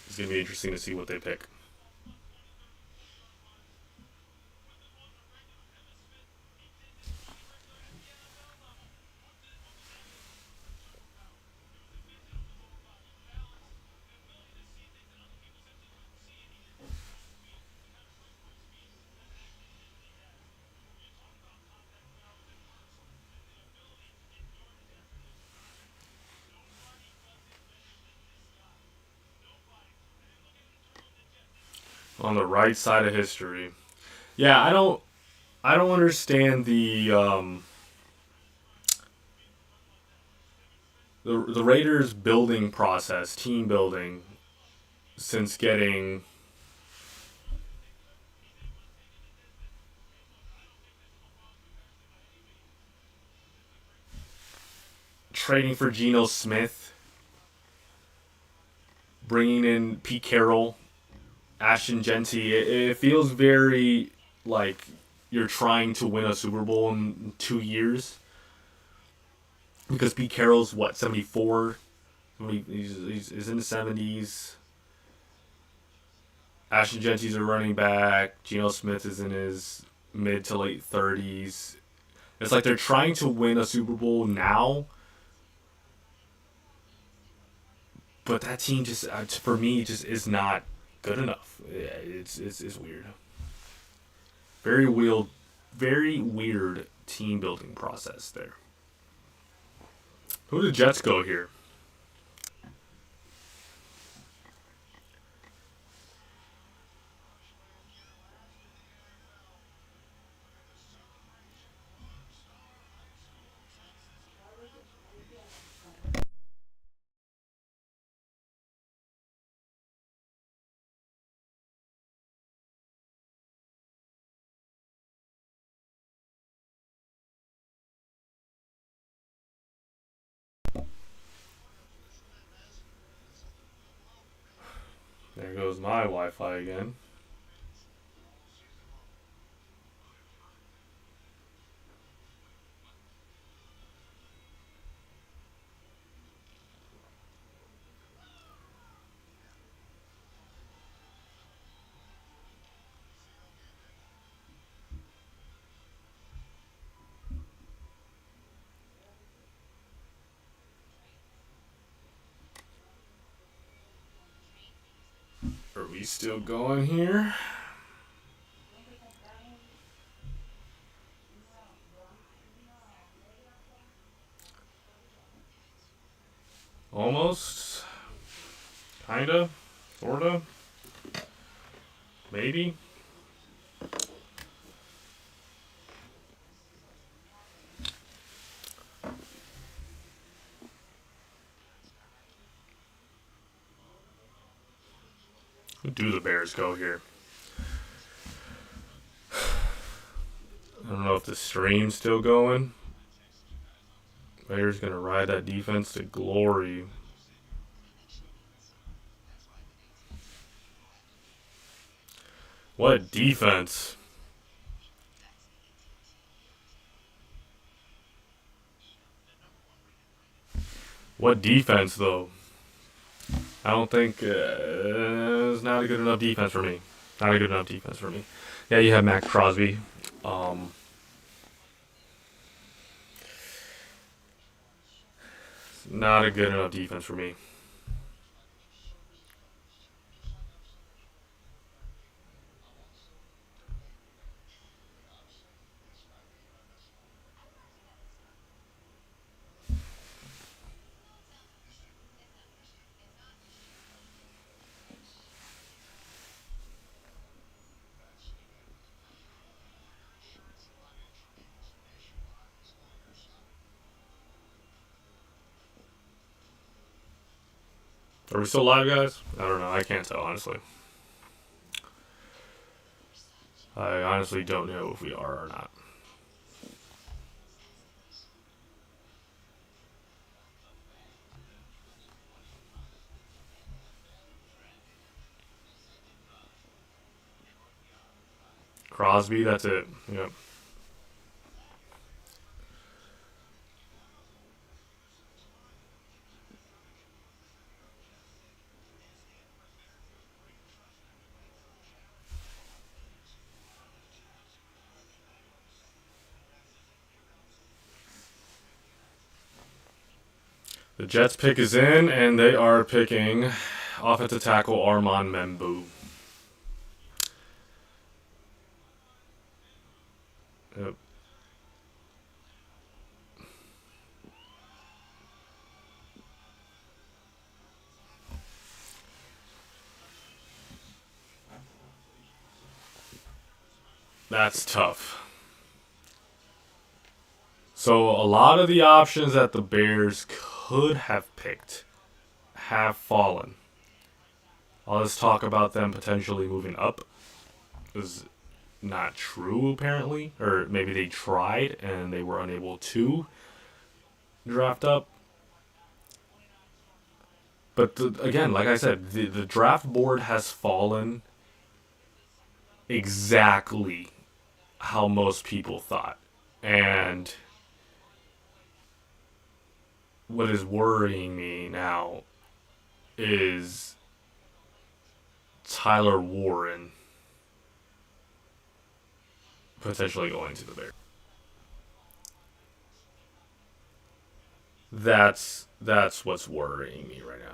It's going to be interesting to see what they pick. On the right side of history. Yeah, I don't understand the Raiders building process, team building since getting trading for Geno Smith, bringing in Pete Carroll, Ashton Genty. It feels very like you're trying to win a Super Bowl in 2 years because Pete Carroll's what 74. He's in the 70s. Ashton Genty's a running back. Geno Smith is in his mid to late 30s. It's like they're trying to win a Super Bowl now, but that team just for me just is not good enough. Yeah, it's weird. Very weird, very weird team building process there. Who did Jets go here? There goes my Wi-Fi again. Are we still going here? Almost. Kinda. Sorta. Maybe. Who do the Bears go here? I don't know if the stream's still going. Bears gonna ride that defense to glory. What defense? What defense though? I don't think it's not a good enough defense for me. Not a good enough defense for me. Yeah, you have Max Crosby. Um, Not a good enough defense for me. Are we still live, guys? I don't know. I can't tell, honestly. I honestly don't know if we are or not. Crosby, that's it. Yep. The Jets pick is in, and they are picking offensive tackle Armand Membu. Yep. That's tough. So a lot of the options that the Bears could have picked have fallen. Let's talk about them potentially moving up. Is not true apparently, or maybe they tried and they were unable to draft up. But again, like I said, the draft board has fallen exactly how most people thought. And what is worrying me now is Tyler Warren potentially going to the Bears. That's what's worrying me right now.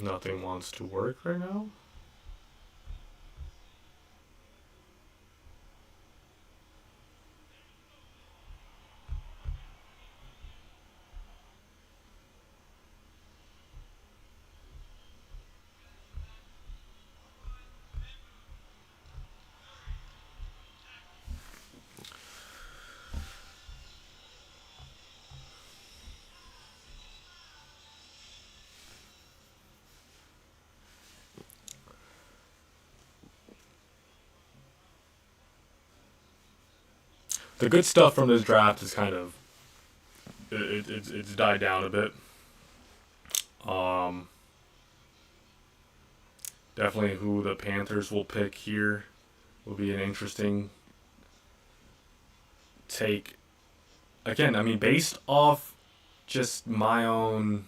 Nothing wants to work right now. The good stuff from this draft is kind of it's died down a bit. Um, Definitely who the Panthers will pick here will be an interesting take. Again, I mean, based off just my own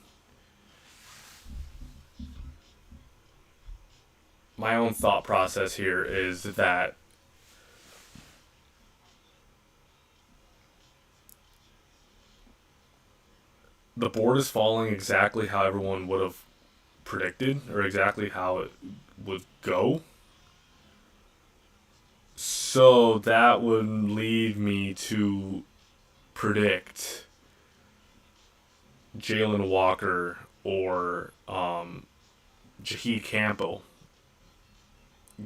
thought process here is that the board is falling exactly how everyone would have predicted or exactly how it would go. So that would lead me to predict Jalen Walker or Jaheed Campbell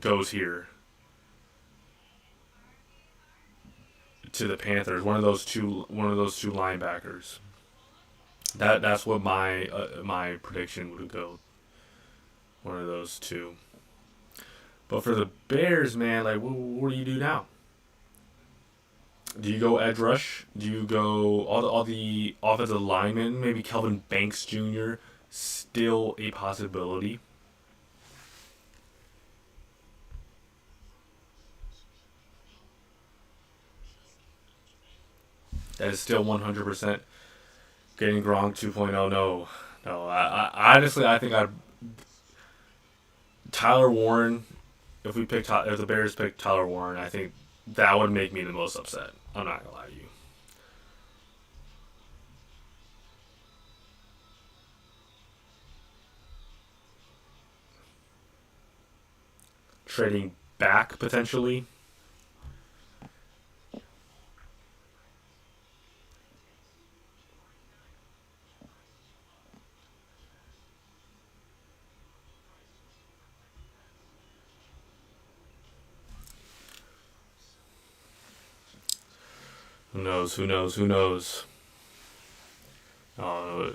goes here to the Panthers. One of those two linebackers. That's what my prediction would go. One of those two. But for the Bears, man, like what do you do now? Do you go edge rush? Do you go all the offensive linemen? Maybe Kelvin Banks Jr. Still a possibility. That is still 100% getting Gronk 2.0. No, no. I honestly I think I'd Tyler Warren. If the Bears pick Tyler Warren, I think that would make me the most upset. I'm not gonna lie to you. Trading back potentially. Who knows? Who knows? Who knows? Uh,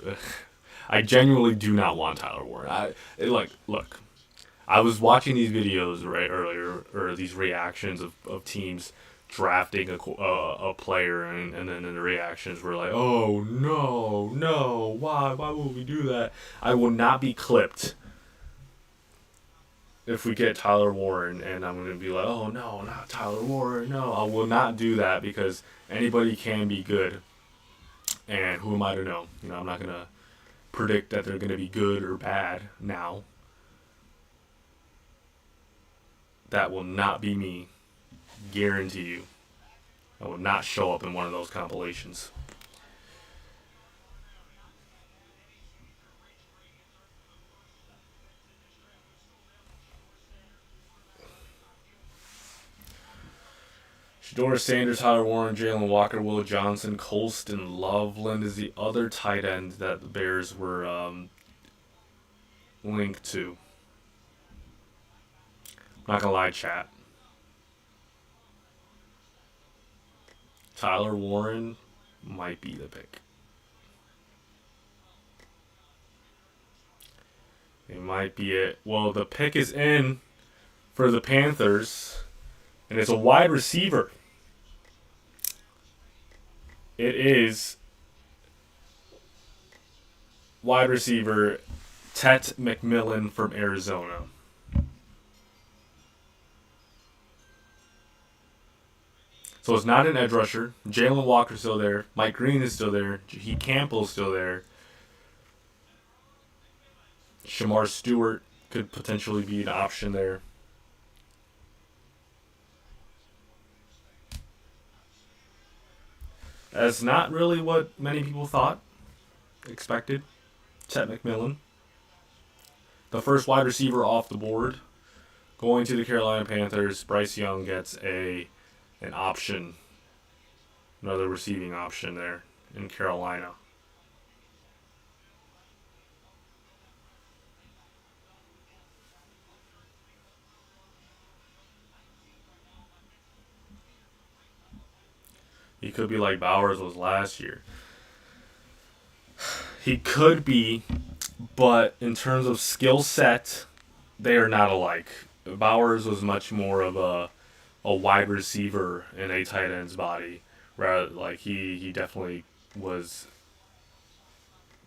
I genuinely do not want Tyler Warren. Look. I was watching these videos right earlier, or these reactions of teams drafting a player, and then the reactions were like, "Oh no, no, why would we do that?" I will not be clipped if we get Tyler Warren, and I'm gonna be like, "Oh no, not Tyler Warren, no." I will not do that because anybody can be good, and who am I to know? I'm not gonna predict that they're gonna be good or bad now. That will not be me. Guarantee you. I will not show up in one of those compilations. Shador Sanders, Tyler Warren, Jalen Walker, Will Johnson, Colston Loveland is the other tight end that the Bears were linked to. I'm not gonna lie, chat. Tyler Warren might be the pick. It might be it. Well, the pick is in for the Panthers, and it's a wide receiver. It is wide receiver Tet McMillan from Arizona. So it's not an edge rusher. Jalen Walker's still there. Mike Green is still there. Jaheed Campbell's still there. Shamar Stewart could potentially be an option there. That's not really what many people thought, expected. Tet McMillan, the first wide receiver off the board, going to the Carolina Panthers. Bryce Young gets an option, another receiving option there in Carolina. He could be like Bowers was last year. He could be, but in terms of skill set, they are not alike. Bowers was much more of a wide receiver in a tight end's body. Rather, like he definitely was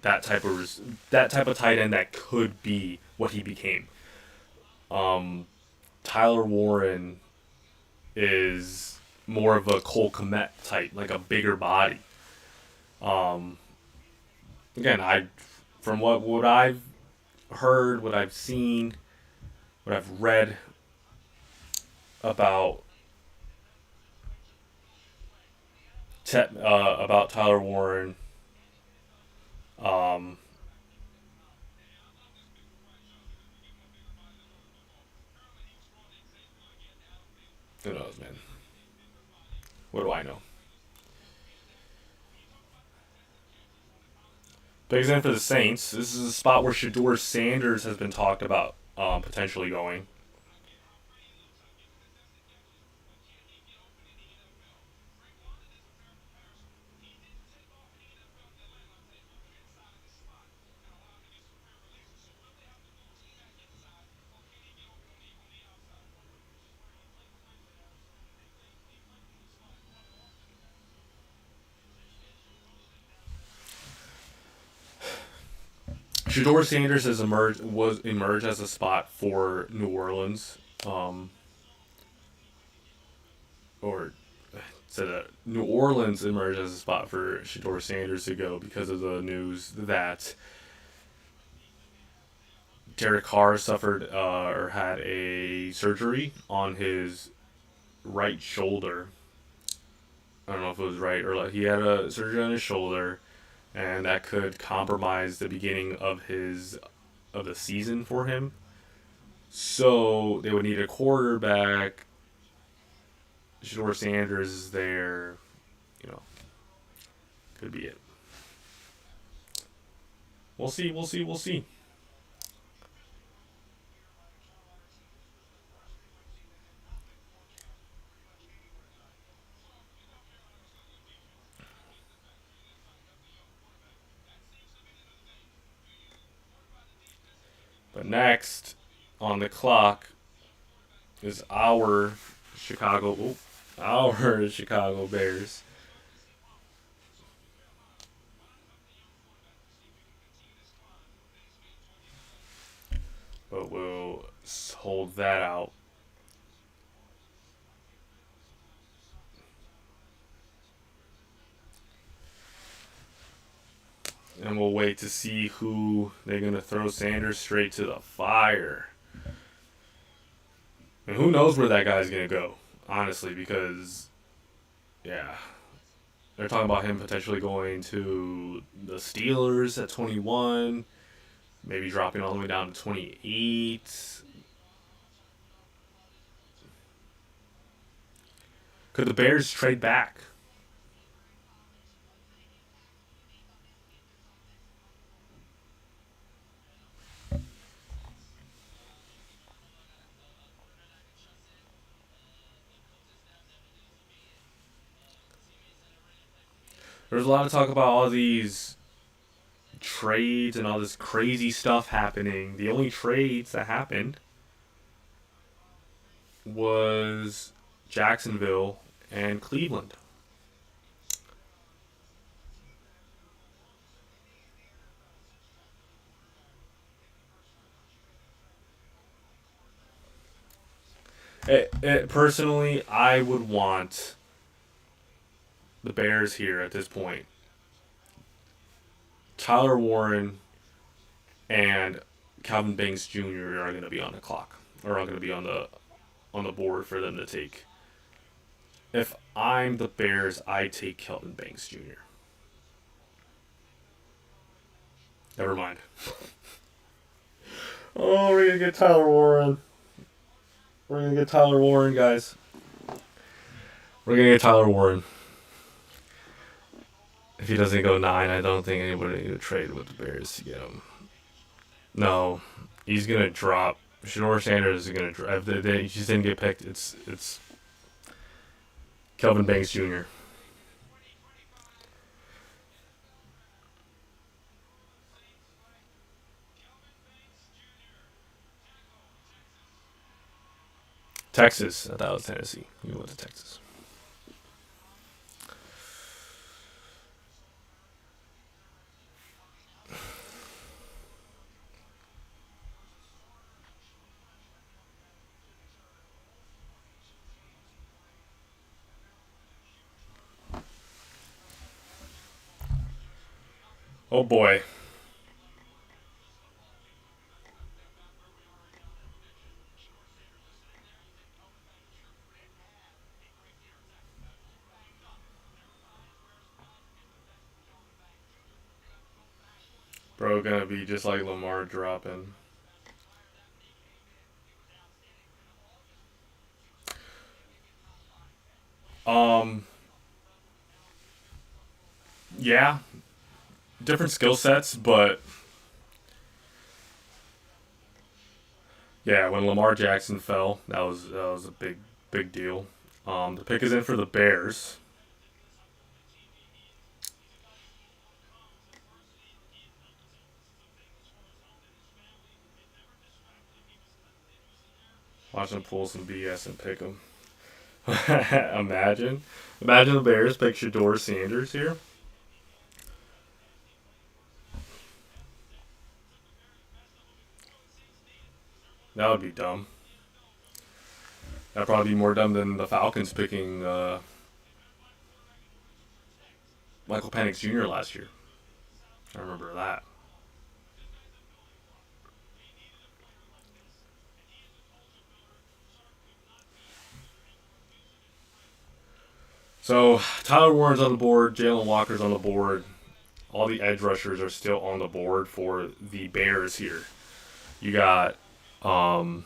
that type of tight end that could be what he became. Um, Tyler Warren is more of a Cole Kmet type, like a bigger body. Um, Again, I from what I've heard, what I've seen, what I've read about about Tyler Warren, um, who knows, man? What do I know? Big in for the Saints. This is a spot where Shador Sanders has been talked about potentially going. Shador Sanders has emerged as a spot for New Orleans, or said that New Orleans emerged as a spot for Shador Sanders to go because of the news that Derek Carr suffered or had a surgery on his right shoulder. I don't know if it was right or left. He had a surgery on his shoulder, and that could compromise the beginning of the season for him. So they would need a quarterback. Shador Sanders is there. You know, could be it. We'll see. We'll see. We'll see. But next on the clock is Chicago, our Chicago Bears. But we'll hold that out. And we'll wait to see who they're going to throw Sanders straight to the fire. And who knows where that guy's going to go, honestly, because, yeah, they're talking about him potentially going to the Steelers at 21, maybe dropping all the way down to 28. Could the Bears trade back? There's a lot of talk about all these trades and all this crazy stuff happening. The only trades that happened was Jacksonville and Cleveland. Personally, I would want the Bears here at this point. Tyler Warren and Calvin Banks Jr. are going to be on the clock, or are going to be on the board for them to take. If I'm the Bears, I take Calvin Banks Jr. Never mind. Oh, we're gonna get Tyler Warren. We're gonna get Tyler Warren, guys. We're gonna get Tyler Warren. If he doesn't go 9, I don't think anybody would trade with the Bears to get him. No, he's gonna drop. Shador Sanders is gonna drop. If he just didn't get picked, it's Kelvin Banks Jr. Texas. I thought it was Tennessee. You went to Texas. Oh boy. Bro, gonna be just like Lamar dropping. Um, yeah, different skill sets, but yeah, when Lamar Jackson fell, that was a big deal. The pick is in for the Bears. Watch them pull some BS and pick them. Imagine, imagine the Bears pick Shador Sanders here. That would be dumb. That'd probably be more dumb than the Falcons picking Michael Penix Jr. last year. I remember that. So Tyler Warren's on the board, Jalen Walker's on the board. All the edge rushers are still on the board for the Bears here. You got, um,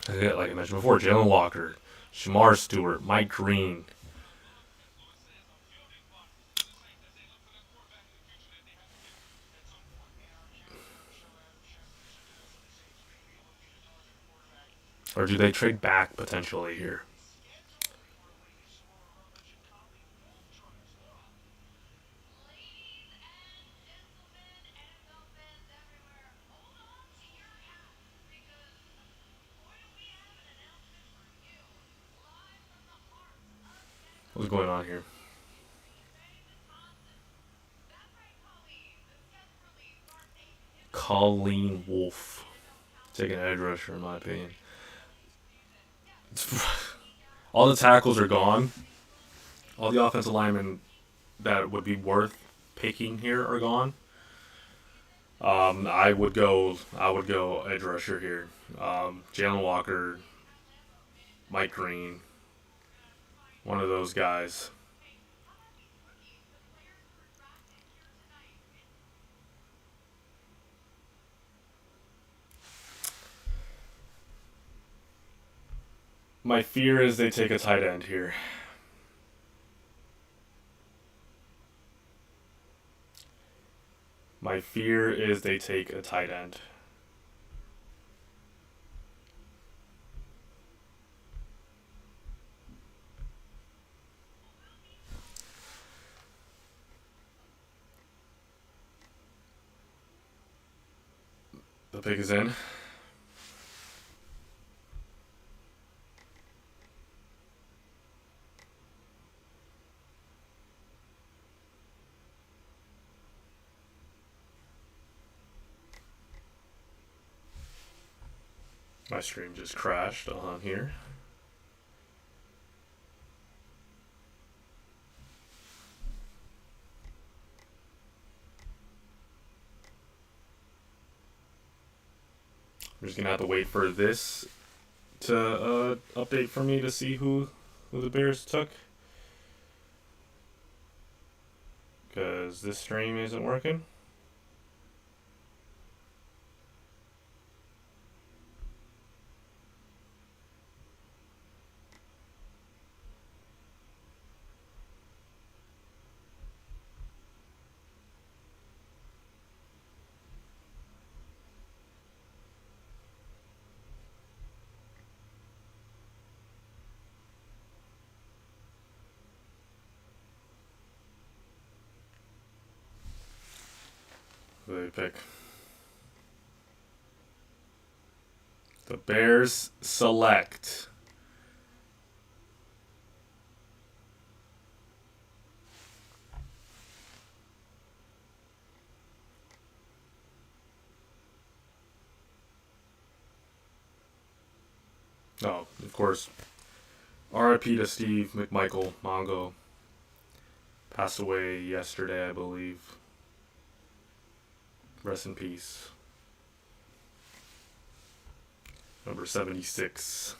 like I mentioned before, Jalen Walker, Shamar Stewart, Mike Green. Or do they trade back potentially here? What's going on here? Colleen Wolf. Taking an edge rusher, in my opinion. All the tackles are gone. All the offensive linemen that would be worth picking here are gone. I would go edge rusher here. Jalen Walker, Mike Green, one of those guys. My fear is they take a tight end here. My fear is they take a tight end. The pick is in. My stream just crashed on here. I'm just gonna have to wait for this to update for me to see who the Bears took, because this stream isn't working. Who they pick? The Bears select oh, of course, R.I.P. to Steve McMichael Mongo. Passed away yesterday, I believe. Rest in peace. Number 76.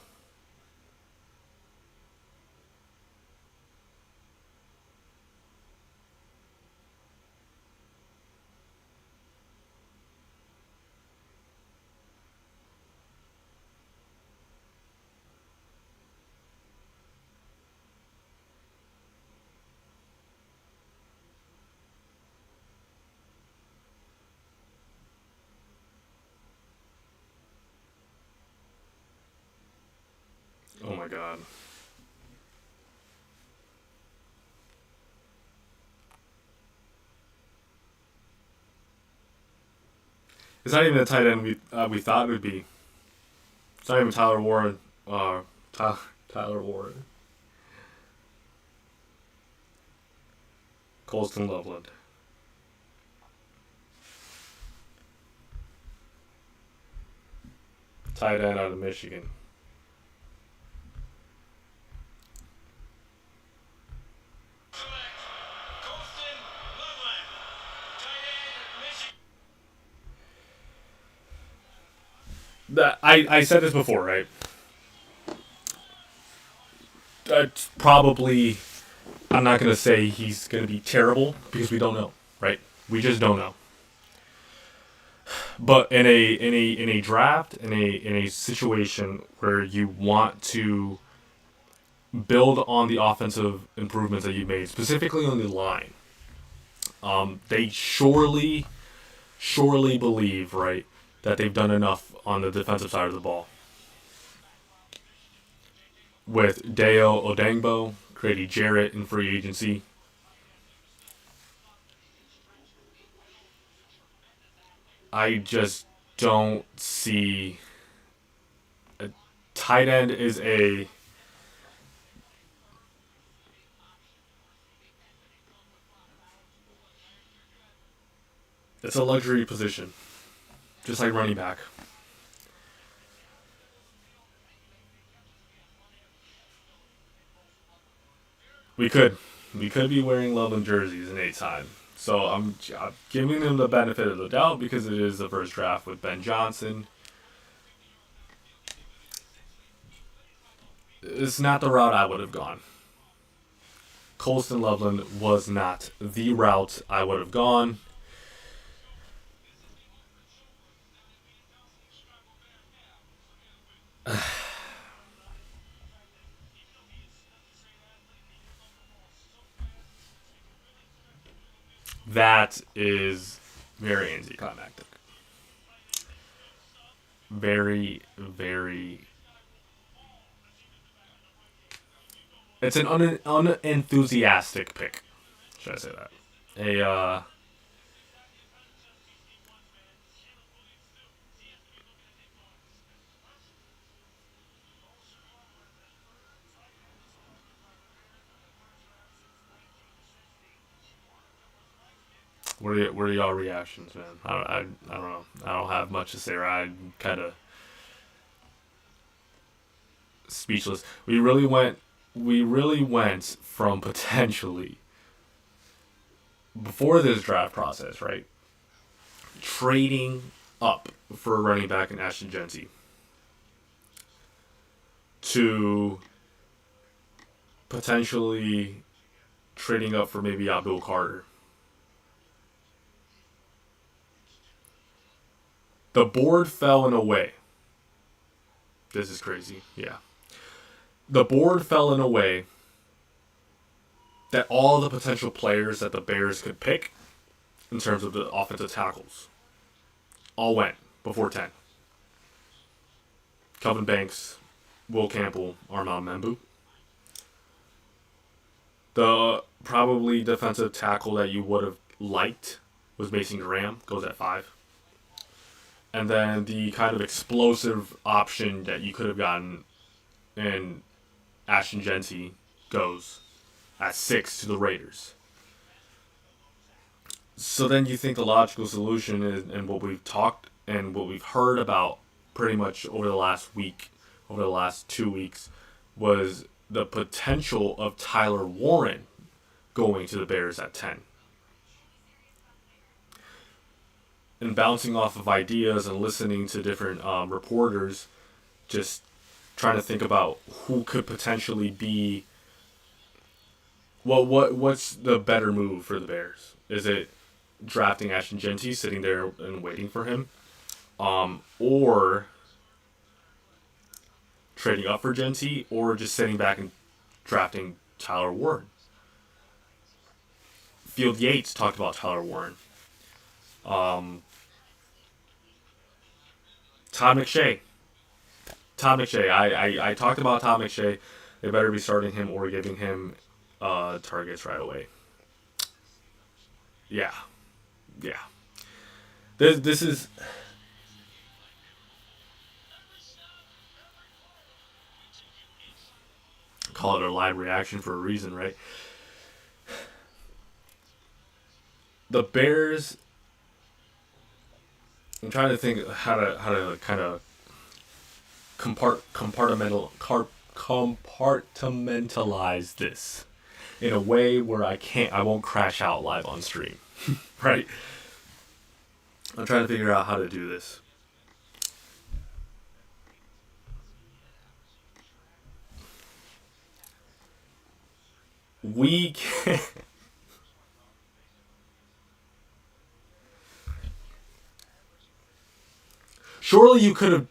Oh my god. It's not even the tight end we thought it would be. It's not even Tyler Warren. Tyler Warren. Colston Loveland. Tight end out of Michigan. I said this before, right? Probably, I'm not going to say he's going to be terrible because we don't know, right? We just don't know. But in a draft, in a situation where you want to build on the offensive improvements that you made, specifically on the line, they surely believe, right, that they've done enough on the defensive side of the ball. With Dayo Odengbo, Grady Jarrett in free agency. I just don't see a tight end is a it's a luxury position, just like running back. We could be wearing Loveland jerseys in a time. So I'm giving them the benefit of the doubt because it is the first draft with Ben Johnson. It's not the route I would have gone. Colston Loveland was not the route I would have gone. That is very anticlimactic. Very, very. It's an unenthusiastic pick. Should I say that? A What are y'all reactions, man? I don't know. I don't have much to say. I'm kind of speechless. We really went from potentially before this draft process, right? Trading up for a running back in Ashton Genty to potentially trading up for maybe Abdul Carter. The board fell in a way. This is crazy. Yeah. The board fell in a way that all the potential players that the Bears could pick in terms of the offensive tackles all went before 10. Kelvin Banks, Will Campbell, Armand Membu. The probably defensive tackle that you would have liked was Mason Graham, goes at 5. And then the kind of explosive option that you could have gotten in Ashton Genty goes at 6 to the Raiders. So then you think the logical solution is, and what we've talked and what we've heard about pretty much over the last week, over the last 2 weeks, was the potential of Tyler Warren going to the Bears at 10. And bouncing off of ideas and listening to different reporters, just trying to think about who could potentially be. What's the better move for the Bears? Is it drafting Ashton Genty, sitting there and waiting for him, or trading up for Genty, or just sitting back and drafting Tyler Warren? Field Yates talked about Tyler Warren. Todd McShay. I talked about Todd McShay. They better be starting him or giving him targets right away. Yeah. This is call it a live reaction for a reason, right? The Bears. I'm trying to think how to kind of compartmentalize this in a way where I won't crash out live on stream, right? I'm trying to figure out how to do this. We can. Surely you could have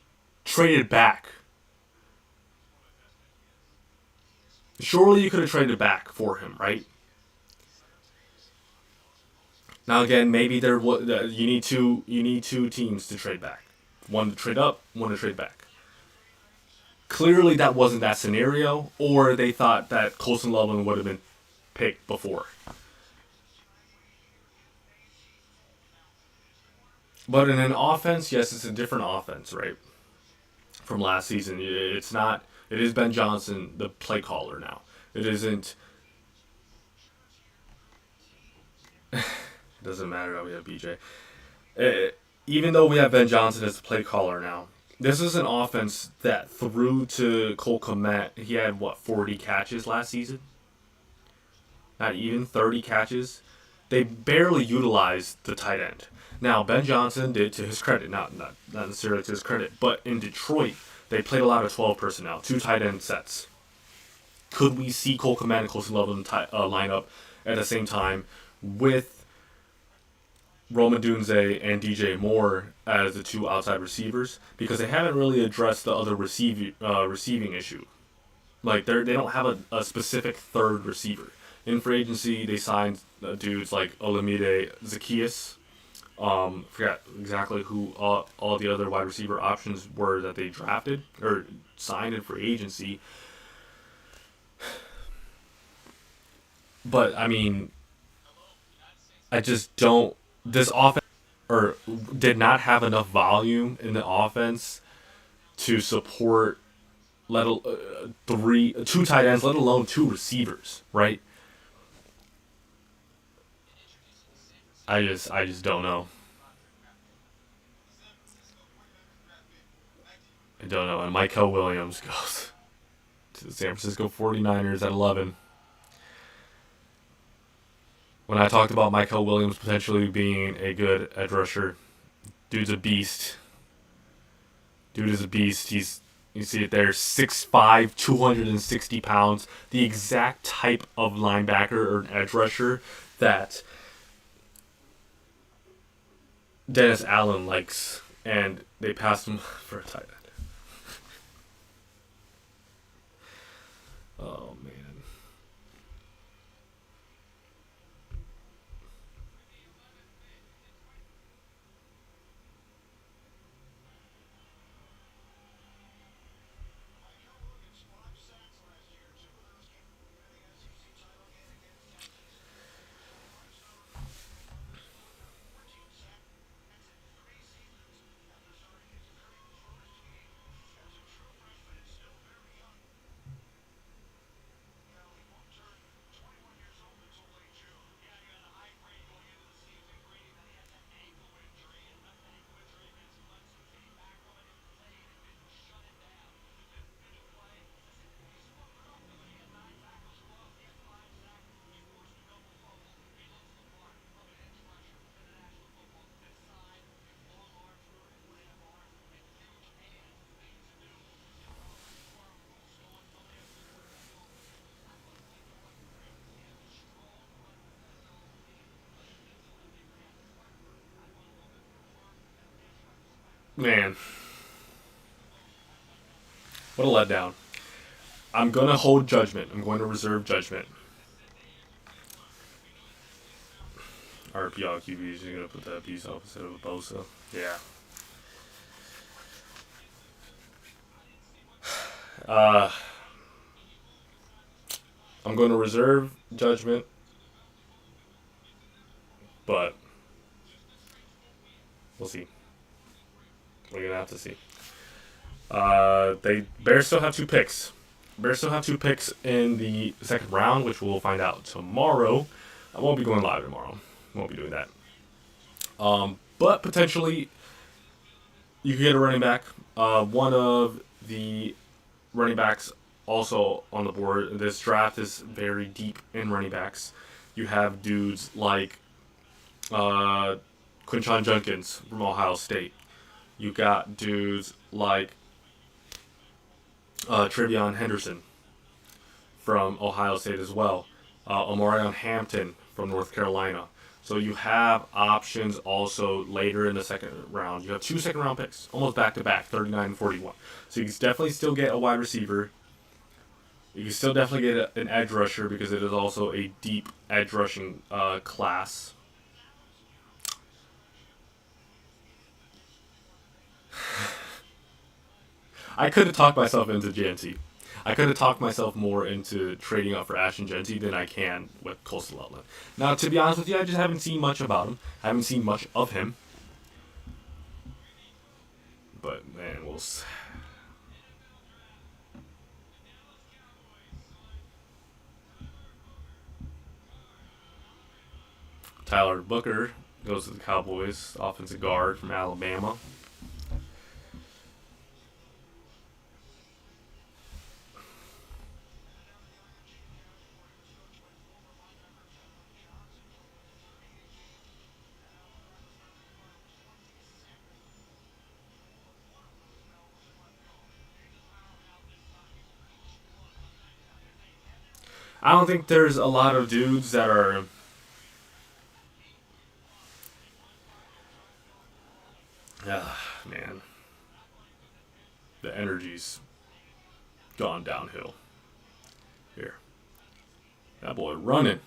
traded back. Surely you could have traded back for him, right? Now again, maybe you need two teams to trade back. One to trade up, one to trade back. Clearly that wasn't that scenario, or they thought that Colson Loveland would have been picked before. But in an offense, yes, it's a different offense, right? From last season, it's not. It is Ben Johnson, the play caller now. It isn't. It doesn't matter that we have BJ. Even though we have Ben Johnson as the play caller now, this is an offense that threw to Cole Kmet. He had 40 catches last season. Not even 30 catches. They barely utilized the tight end. Now, Ben Johnson did, to his credit, not necessarily to his credit, but in Detroit, they played a lot of 12 personnel, 2 tight end sets. Could we see Cole Kmet and Colson Loveland line up at the same time with Roman Dunze and DJ Moore as the 2 outside receivers? Because they haven't really addressed the other receiving issue. Like, they don't have a specific third receiver. In free agency, they signed dudes like Olamide Zaccheaus. Forgot exactly who all the other wide receiver options were that they drafted or signed in free agency. But I mean, I just don't. This offense did not have enough volume in the offense to support two tight ends, let alone 2 receivers, right? I just don't know. I don't know. And Michael Williams goes to the San Francisco 49ers at 11. When I talked about Michael Williams potentially being a good edge rusher, dude's a beast. Dude is a beast. You see it there, 6'5", 260 pounds. The exact type of linebacker or edge rusher that Dennis Allen likes. And they passed him for a tight end. Oh, man. Man, what a letdown. I'm going to hold judgment. I'm going to reserve judgment. RPL QB is going to put that piece off instead of a Bosa. Yeah. Uh, I'm going to reserve judgment, but we'll see. We're going to have to see. They Bears still have two picks. Bears still have two picks in the second round, which we'll find out tomorrow. I won't be going live tomorrow. Won't be doing that. But potentially, you could get a running back. One of the running backs also on the board. This draft is very deep in running backs. You have dudes like Quinshon Judkins from Ohio State. You got dudes like Trevion Henderson from Ohio State as well. Omarion Hampton from North Carolina. So you have options also later in the second round. You have two second round picks, almost back to back, 39 and 41. So you can definitely still get a wide receiver. You can still definitely get an edge rusher because it is also a deep edge rushing class. I could have talked myself into Janty. I could have talked myself more into trading up for Ashton Genty than I can with Coastal Outlet. Now, to be honest with you, I just haven't seen much about him. I haven't seen much of him. But, man, we'll see. Tyler Booker goes to the Cowboys, offensive guard from Alabama. I don't think there's a lot of dudes that are. Man. The energy's gone downhill. Here. That boy running.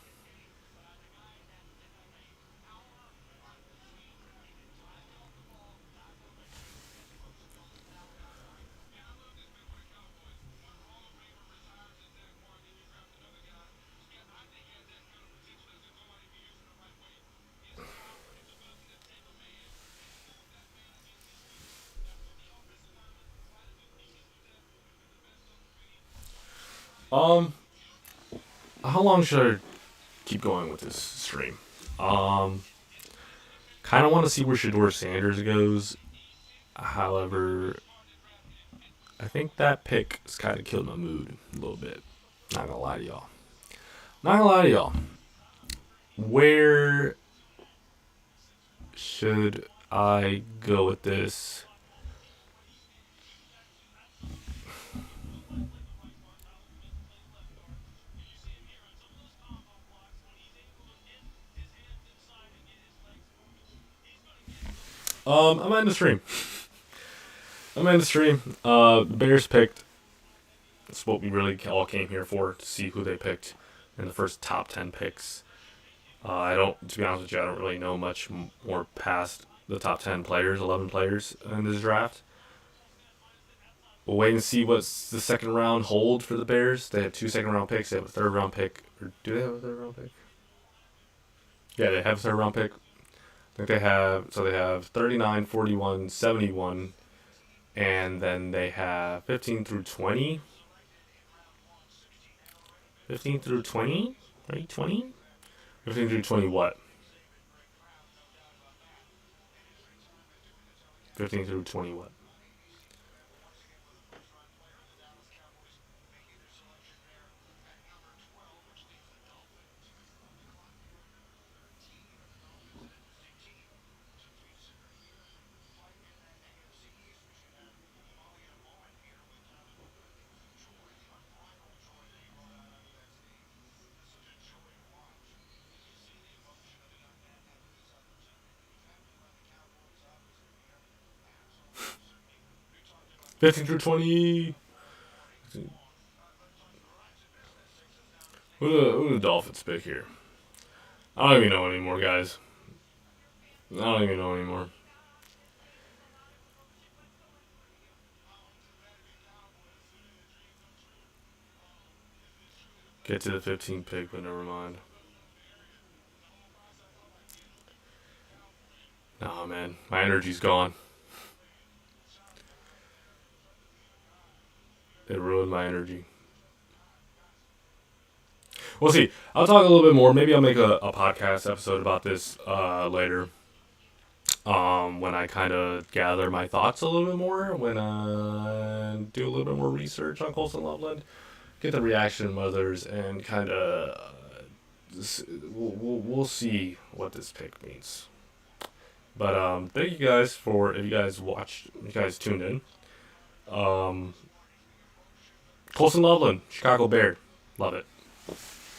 Um, how long should I keep going with this stream? Kind of want to see where Shador Sanders goes. However, I think that pick has kind of killed my mood a little bit. Not gonna lie to y'all. Not gonna lie to y'all. Where should I go with this? I'm in the stream. I'm in the stream. The Bears picked. That's what we really all came here for, to see who they picked in the first top 10 picks. I don't, to be honest with you, I don't really know much more past the top 10 players, 11 players in this draft. We'll wait and see what's the second round hold for the Bears. They have 2 second round picks. They have a third round pick. Or do they have a third round pick? Yeah, they have a third round pick. I think they have, so they have 39, 41, 71, and then they have 15 through 20. 15 through 20? Right? 20? 15 through 20 what? 15 through 20 what? Fifteen through 20. Who the Dolphins pick here? I don't even know anymore, guys. I don't even know anymore. Get to the 15th pick, but never mind. Nah, man. My energy's gone. It ruined my energy. We'll see. I'll talk a little bit more. Maybe I'll make a podcast episode about this later. When I kind of gather my thoughts a little bit more, when I do a little bit more research on Colson Loveland, get the reaction of others, and kind of we'll see what this pick means. But thank you guys for, if you guys watched, if you guys tuned in. Colson Loveland, Chicago Bear, love it.